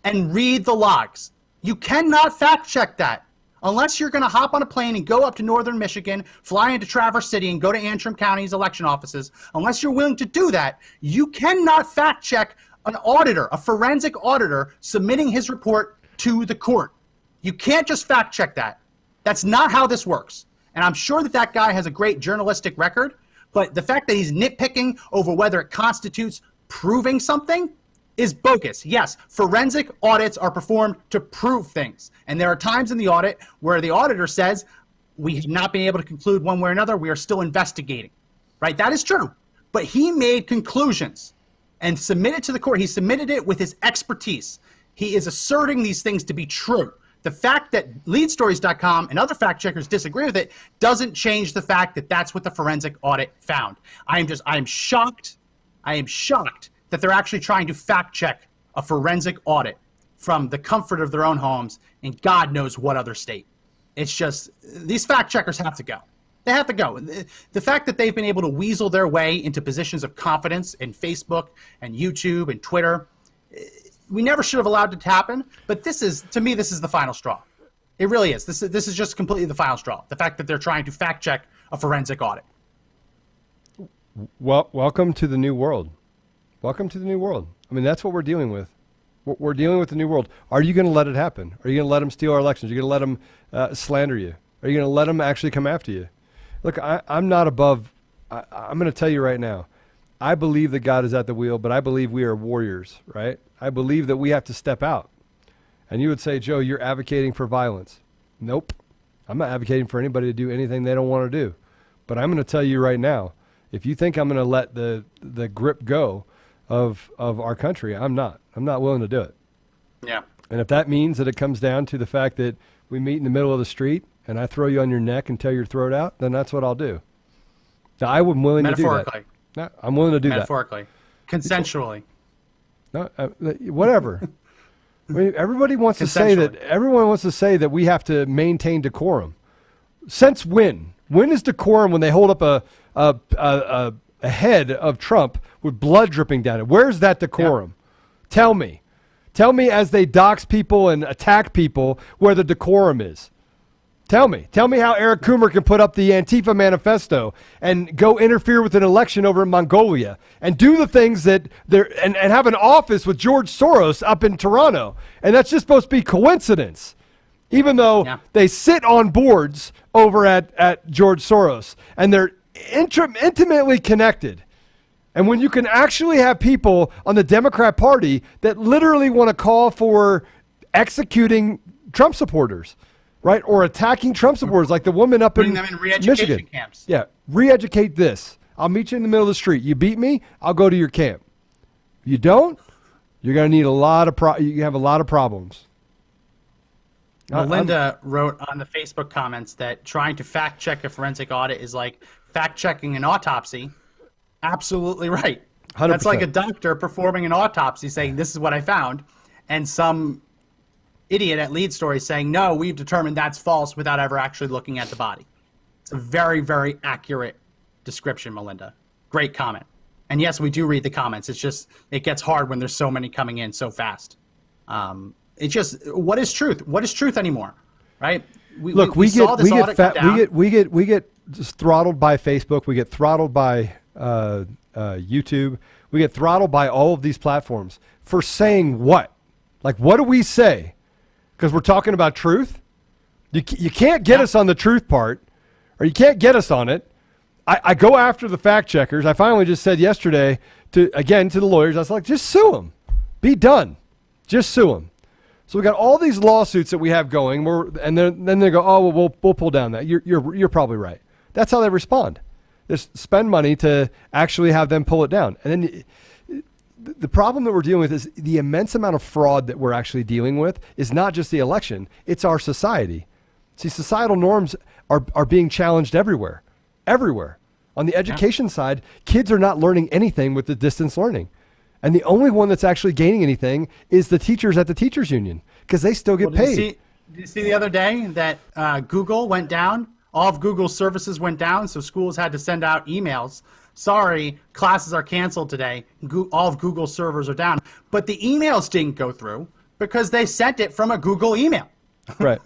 and read the logs. You cannot fact check that unless you're going to hop on a plane and go up to northern Michigan, fly into Traverse City and go to Antrim County's election offices. Unless you're willing to do that, you cannot fact check an auditor, a forensic auditor, submitting his report to the court. You can't just fact check that. That's not how this works. And I'm sure that that guy has a great journalistic record, but the fact that he's nitpicking over whether it constitutes proving something is bogus. Yes, forensic audits are performed to prove things. And there are times in the audit where the auditor says, we have not been able to conclude one way or another, we are still investigating, right? That is true. But he made conclusions and submitted to the court. He submitted it with his expertise. He is asserting these things to be true. The fact that leadstories.com and other fact checkers disagree with it doesn't change the fact that that's what the forensic audit found. I am shocked that they're actually trying to fact check a forensic audit from the comfort of their own homes in God knows what other state. It's just, these fact checkers have to go. They have to go. The fact that they've been able to weasel their way into positions of confidence in Facebook and YouTube and Twitter, we never should have allowed it to happen, but this is, to me, this is the final straw. It really is. This is just completely the final straw. The fact that they're trying to fact check a forensic audit. Well, welcome to the new world. Welcome to the new world. I mean, that's what we're dealing with. We're dealing with the new world. Are you going to let it happen? Are you going to let them steal our elections? Are you going to let them slander you? Are you going to let them actually come after you? Look, I'm not above. I'm going to tell you right now. I believe that God is at the wheel, but I believe we are warriors, right? I believe that we have to step out. And you would say, Joe, you're advocating for violence. Nope. I'm not advocating for anybody to do anything they don't want to do. But I'm going to tell you right now, if you think I'm going to let the grip go of our country, I'm not. I'm not willing to do it. Yeah. And if that means that it comes down to the fact that we meet in the middle of the street and I throw you on your neck and tear your throat out, then that's what I'll do. Now, I'm willing to do that. No, I'm willing to do Metaphorically. Consensually. No, whatever. I mean, everybody wants to say that. Everyone wants to say that we have to maintain decorum. Since when? When is decorum when they hold up a head of Trump with blood dripping down it? Where's that decorum? Yeah. Tell me. Tell me as they dox people and attack people where the decorum is. Tell me. Tell me how Eric Coomer can put up the Antifa manifesto and go interfere with an election over in Mongolia and do the things that and have an office with George Soros up in Toronto. And that's just supposed to be coincidence. Even though they sit on boards over at George Soros and they're intimately connected. And when you can actually have people on the Democrat Party that literally want to call for executing Trump supporters, right? Or attacking Trump supporters, like the woman up in them in re-education Michigan. Camps. Yeah, re-educate this. I'll meet you in the middle of the street. You beat me, I'll go to your camp. You don't, you're going to need you have a lot of problems. Melinda wrote on the Facebook comments that trying to fact check a forensic audit is like fact checking an autopsy. Absolutely right. 100%. That's like a doctor performing an autopsy saying, this is what I found. And some idiot at Lead Story saying, no, we've determined that's false without ever actually looking at the body. It's a very, very accurate description, Melinda. Great comment. And yes, we do read the comments. It's just, it gets hard when there's so many coming in so fast. It's just, what is truth? What is truth anymore? Right? We get just throttled by Facebook. We get throttled by YouTube. We get throttled by all of these platforms for saying what? Like, what do we say? Because we're talking about truth. You can't get us on the truth part, or you can't get us on it. I go after the fact checkers. I finally just said yesterday to the lawyers, I was like, just sue them. Be done. Just sue them. So we got all these lawsuits that we have going, and then they go, oh, well, we'll pull down that. You're probably right. That's how they respond. Just spend money to actually have them pull it down. And then the problem that we're dealing with is the immense amount of fraud that we're actually dealing with is not just the election, it's our society. See, societal norms are being challenged everywhere. Everywhere. On the education side, kids are not learning anything with the distance learning. And the only one that's actually gaining anything is the teachers at the teachers union because they still get paid. Did you see the other day that Google went down? All of Google's services went down, so schools had to send out emails. Sorry, classes are canceled today. All of Google's servers are down. But the emails didn't go through because they sent it from a Google email. Right.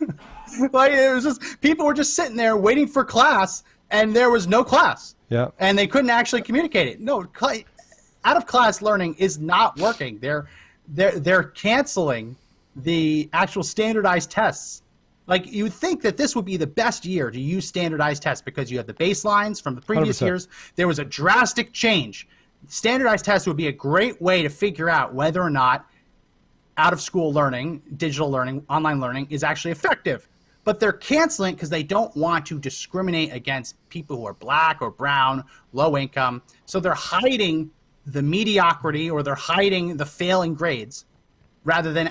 Like it was just people were just sitting there waiting for class, and there was no class. Yeah. And they couldn't actually communicate it. No, out of class learning is not working. They're canceling the actual standardized tests. Like you would think that this would be the best year to use standardized tests because you have the baselines from the previous 100%. Years. There was a drastic change. Standardized tests would be a great way to figure out whether or not out of school learning, digital learning, online learning is actually effective. But they're canceling because they don't want to discriminate against people who are black or brown, low income. So they're hiding the mediocrity or they're hiding the failing grades rather than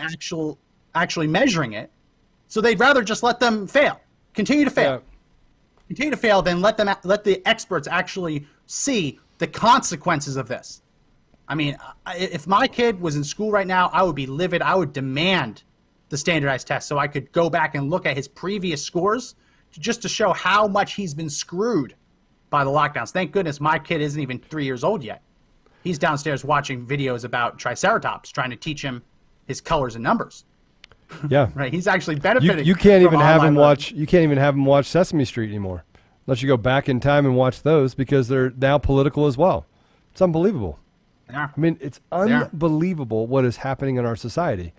actually measuring it. So they'd rather just let them fail, continue to fail, continue to fail, than let the experts actually see the consequences of this. I mean, if my kid was in school right now, I would be livid. I would demand the standardized test so I could go back and look at his previous scores just to show how much he's been screwed by the lockdowns. Thank goodness my kid isn't even 3 years old yet. He's downstairs watching videos about Triceratops, trying to teach him his colors and numbers. Yeah. Right. He's actually benefiting. You can't even have him watch. You can't even have him watch Sesame Street anymore, unless you go back in time and watch those because they're now political as well. It's unbelievable. Yeah. I mean, it's unbelievable what is happening in our society.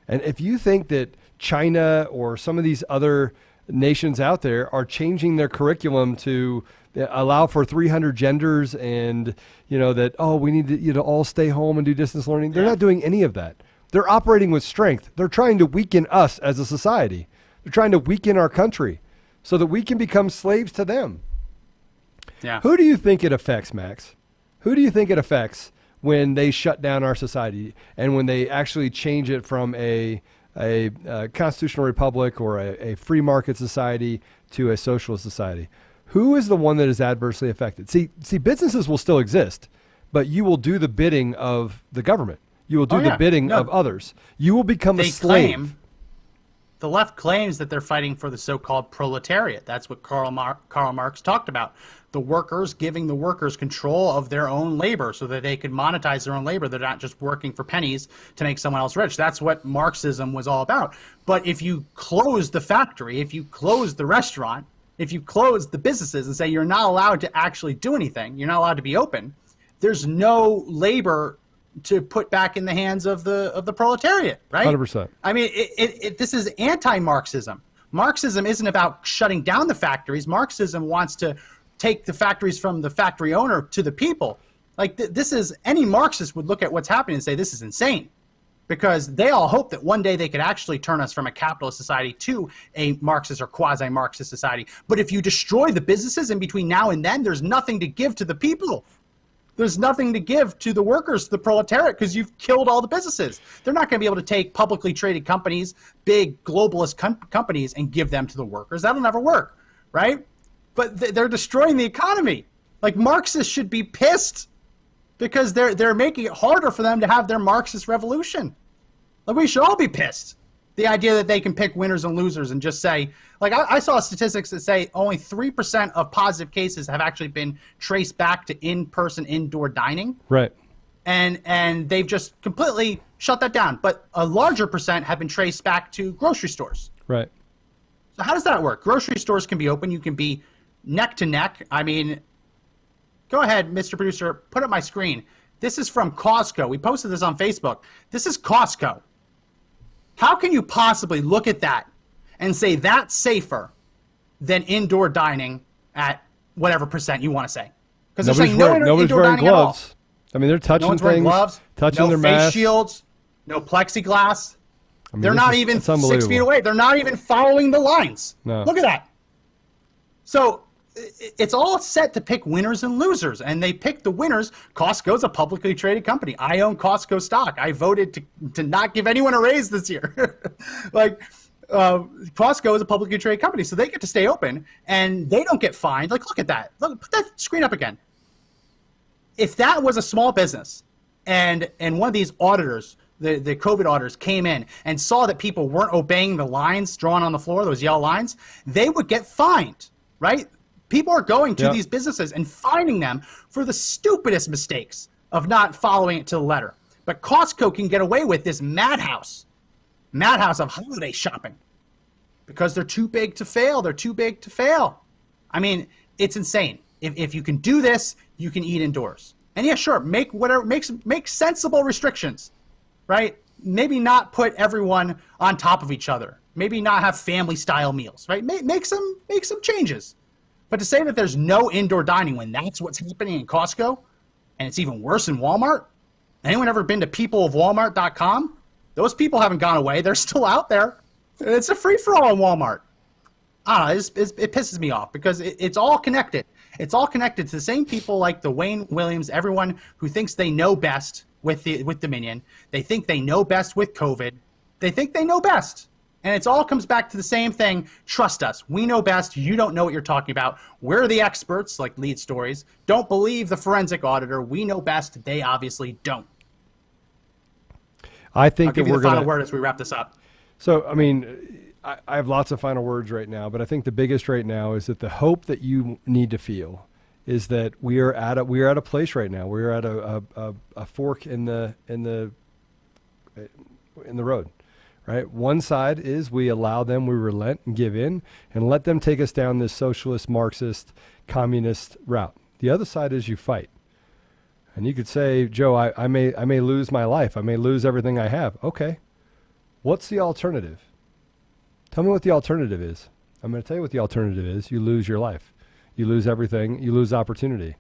And if you think that China or some of these other nations out there are changing their curriculum to allow for 300 genders and, that, we need to all stay home and do distance learning. They're not doing any of that. They're operating with strength. They're trying to weaken us as a society. They're trying to weaken our country so that we can become slaves to them. Yeah. Who do you think it affects, Max? Who do you think it affects when they shut down our society and when they actually change it from a constitutional republic or a free market society to a socialist society? Who is the one that is adversely affected? See, businesses will still exist, but you will do the bidding of the government. You will do the bidding of others. You will become a slave. The left claims that they're fighting for the so-called proletariat. That's what Karl Marx talked about. The workers giving the workers control of their own labor so that they could monetize their own labor. They're not just working for pennies to make someone else rich. That's what Marxism was all about. But if you close the factory, if you close the restaurant, if you close the businesses and say you're not allowed to actually do anything, you're not allowed to be open, there's no labor to put back in the hands of the proletariat, right? 100%. I mean, this is anti-Marxism. Marxism isn't about shutting down the factories. Marxism wants to take the factories from the factory owner to the people. Like this is, any Marxist would look at what's happening and say this is insane, because they all hope that one day they could actually turn us from a capitalist society to a Marxist or quasi-Marxist society. But if you destroy the businesses in between now and then, there's nothing to give to the people. There's nothing to give to the workers, the proletariat, because you've killed all the businesses. They're not going to be able to take publicly traded companies, big globalist companies, and give them to the workers. That'll never work, right? But they're destroying the economy. Like, Marxists should be pissed because they're making it harder for them to have their Marxist revolution. Like, we should all be pissed. The idea that they can pick winners and losers and just say, like, I saw statistics that say only 3% of positive cases have actually been traced back to in-person indoor dining. Right. And they've just completely shut that down. But a larger percent have been traced back to grocery stores. Right. So how does that work? Grocery stores can be open. You can be neck to neck. I mean, go ahead, Mr. Producer, put up my screen. This is from Costco. We posted this on Facebook. This is Costco. How can you possibly look at that and say that's safer than indoor dining at whatever percent you want to say? Because they're saying nobody's indoor wearing dining gloves. I mean, they're touching no one's wearing things, gloves, touching no their face masks. shields, no plexiglass. I mean, they're not even 6 feet away. They're not even following the lines. No. Look at that. So it's all set to pick winners and losers, and they pick the winners. Costco's a publicly traded company. I own Costco stock. I voted to not give anyone a raise this year. Costco is a publicly traded company, so they get to stay open, and they don't get fined. Like, look at that. Look, put that screen up again. If that was a small business, and one of these auditors, the COVID auditors, came in and saw that people weren't obeying the lines drawn on the floor, those yellow lines, they would get fined, right? People are going to these businesses and fining them for the stupidest mistakes of not following it to the letter. But Costco can get away with this madhouse of holiday shopping because they're too big to fail. They're too big to fail. I mean, it's insane. If you can do this, you can eat indoors. And yeah, sure, make sensible restrictions, right? Maybe not put everyone on top of each other. Maybe not have family-style meals, right? Make some changes. But to say that there's no indoor dining when that's what's happening in Costco, and it's even worse in Walmart, anyone ever been to peopleofwalmart.com? Those people haven't gone away. They're still out there. It's a free-for-all in Walmart. I don't know, it pisses me off because it's all connected. It's all connected to the same people like the Wayne Williams, everyone who thinks they know best with Dominion. They think they know best with COVID. They think they know best. And it all comes back to the same thing. Trust us. We know best. You don't know what you're talking about. We're the experts, like Lead Stories. Don't believe the forensic auditor. We know best. They obviously don't. I think I'll give you the final word as we wrap this up. So, I mean, I have lots of final words right now, but I think the biggest right now is that the hope that you need to feel is that we are at a place right now. We're at a fork in the road. Right? One side is we allow them, we relent and give in and let them take us down this socialist, Marxist, communist route. The other side is you fight. And you could say, Joe, I may lose my life. I may lose everything I have. Okay. What's the alternative? Tell me what the alternative is. I'm going to tell you what the alternative is. You lose your life. You lose everything. You lose opportunity.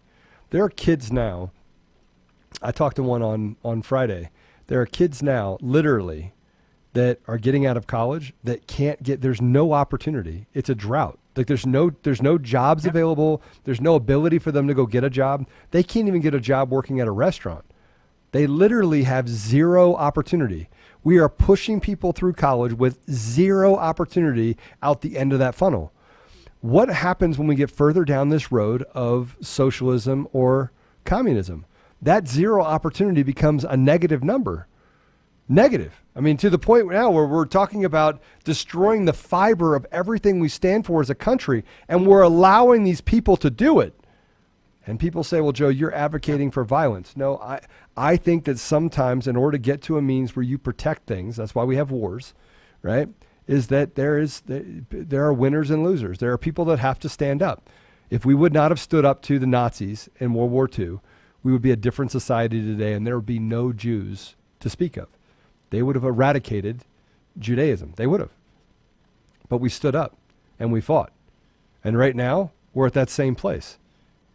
There are kids now. I talked to one on Friday. There are kids now, literally, that are getting out of college that can't get, there's no opportunity. It's a drought. Like there's no jobs available. There's no ability for them to go get a job. They can't even get a job working at a restaurant. They literally have zero opportunity. We are pushing people through college with zero opportunity out the end of that funnel. What happens when we get further down this road of socialism or communism? That zero opportunity becomes a negative number. Negative. I mean, to the point now where we're talking about destroying the fiber of everything we stand for as a country, and we're allowing these people to do it. And people say, well, Joe, you're advocating for violence. No, I think that sometimes in order to get to a means where you protect things, that's why we have wars, right, is that there are winners and losers. There are people that have to stand up. If we would not have stood up to the Nazis in World War II, we would be a different society today, and there would be no Jews to speak of. They would have eradicated Judaism. They would have. But we stood up, and we fought. And right now, we're at that same place.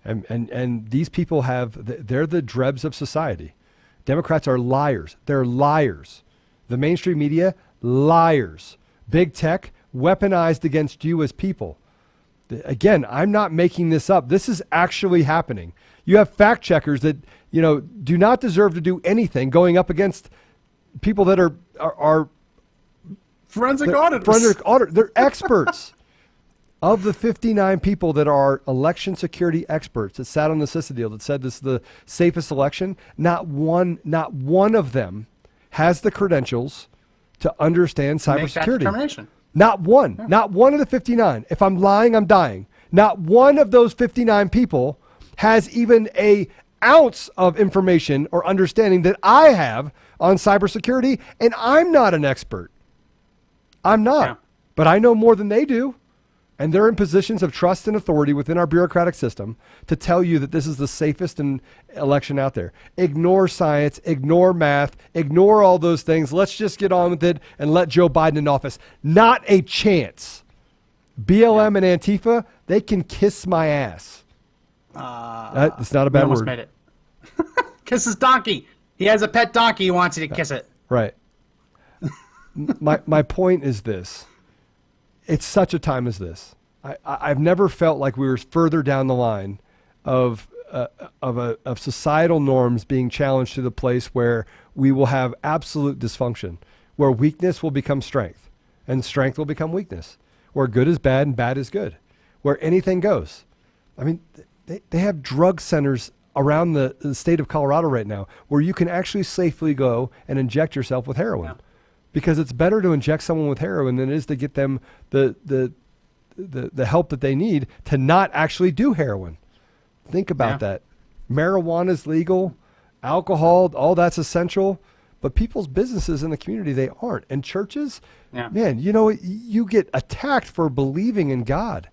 And these people they're the dregs of society. Democrats are liars. They're liars. The mainstream media, liars. Big tech, weaponized against you as people. Again, I'm not making this up. This is actually happening. You have fact checkers that, do not deserve to do anything going up against people that are forensic auditors. They're experts. Of the 59 people that are election security experts that sat on the CISA deal that said this is the safest election, not one of them has the credentials to understand cybersecurity. Not one. Yeah. Not one of the 59. If I'm lying, I'm dying. Not one of those 59 people has even an ounce of information or understanding that I have on cybersecurity, and I'm not an expert. I'm not. Yeah. But I know more than they do. And they're in positions of trust and authority within our bureaucratic system to tell you that this is the safest election out there. Ignore science, ignore math, ignore all those things. Let's just get on with it and let Joe Biden in office. Not a chance. BLM and Antifa, they can kiss my ass. It's not a bad word. Made it. Kiss his donkey. He has a pet donkey. He wants you to kiss it. Right. My point is this. It's such a time as this. I've never felt like we were further down the line of societal norms being challenged to the place where we will have absolute dysfunction, where weakness will become strength, and strength will become weakness, where good is bad and bad is good, where anything goes. I mean, they have drug centers around the state of Colorado right now where you can actually safely go and inject yourself with heroin. Yeah. Because it's better to inject someone with heroin than it is to get them the help that they need to not actually do heroin. Think about that. Marijuana is legal, alcohol, all that's essential, but people's businesses in the community, they aren't. And churches, man, you get attacked for believing in God.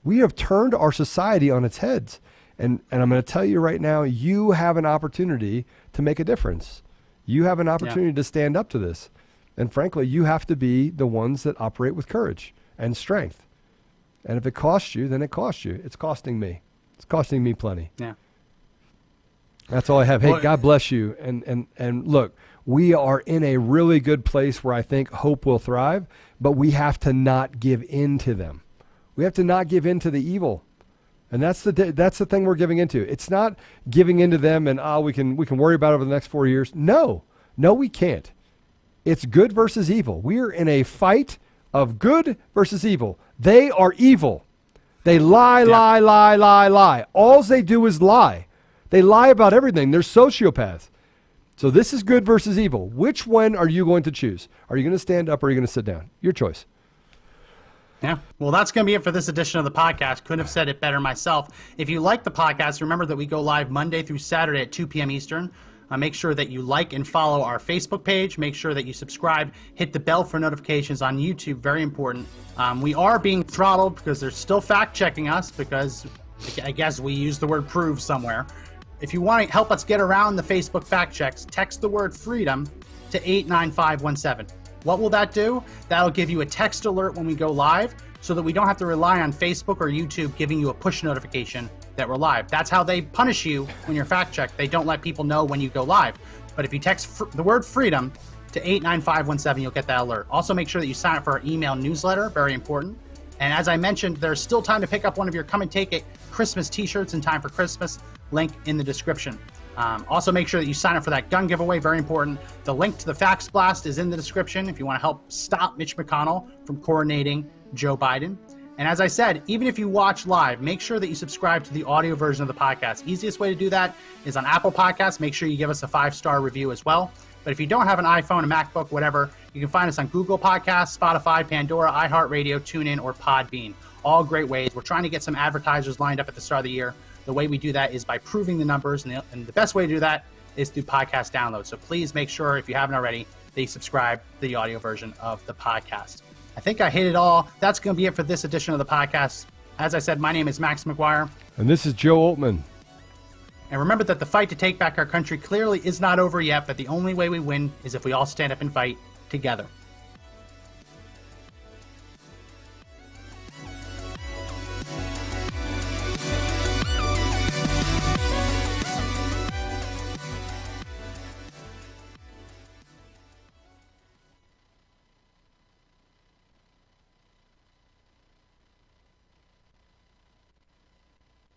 We have turned our society on its heads. And I'm going to tell you right now, you have an opportunity to make a difference. You have an opportunity to stand up to this. And frankly, you have to be the ones that operate with courage and strength. And if it costs you, then it costs you. It's costing me. It's costing me plenty. Yeah. That's all I have. Hey, God bless you. And look, we are in a really good place where I think hope will thrive, but we have to not give in to them. We have to not give in to the evil. And that's the thing we're giving into. It's not giving into them and we can worry about it over the next 4 years. No, we can't. It's good versus evil. We are in a fight of good versus evil. They are evil. They lie. All they do is lie. They lie about everything. They're sociopaths. So this is good versus evil. Which one are you going to choose? Are you going to stand up or are you going to sit down? Your choice. Yeah. Well, that's going to be it for this edition of the podcast. Couldn't have said it better myself. If you like the podcast, remember that we go live Monday through Saturday at 2 p.m. Eastern. Make sure that you like and follow our Facebook page. Make sure that you subscribe. Hit the bell for notifications on YouTube. Very important. We are being throttled because they're still fact-checking us because I guess we use the word prove somewhere. If you want to help us get around the Facebook fact checks, text the word freedom to 89517. What will that do? That'll give you a text alert when we go live so that we don't have to rely on Facebook or YouTube giving you a push notification that we're live. That's how they punish you when you're fact-checked. They don't let people know when you go live. But if you text the word freedom to 89517, you'll get that alert. Also, make sure that you sign up for our email newsletter. Very important. And as I mentioned, there's still time to pick up one of your Come and Take It Christmas t-shirts in time for Christmas. Link in the description. Also, make sure that you sign up for that gun giveaway. Very important. The link to the fax blast is in the description if you want to help stop Mitch McConnell from coronating Joe Biden. And as I said, even if you watch live, make sure that you subscribe to the audio version of the podcast. Easiest way to do that is on Apple Podcasts. Make sure you give us a 5-star review as well. But if you don't have an iPhone, a MacBook, whatever, you can find us on Google Podcasts, Spotify, Pandora, iHeartRadio, TuneIn, or Podbean. All great ways. We're trying to get some advertisers lined up at the start of the year. The way we do that is by proving the numbers, and the best way to do that is through podcast downloads. So please make sure, if you haven't already, that you subscribe to the audio version of the podcast. I think I hit it all. That's going to be it for this edition of the podcast. As I said, my name is Max McGuire. And this is Joe Oltman. And remember that the fight to take back our country clearly is not over yet, but the only way we win is if we all stand up and fight together.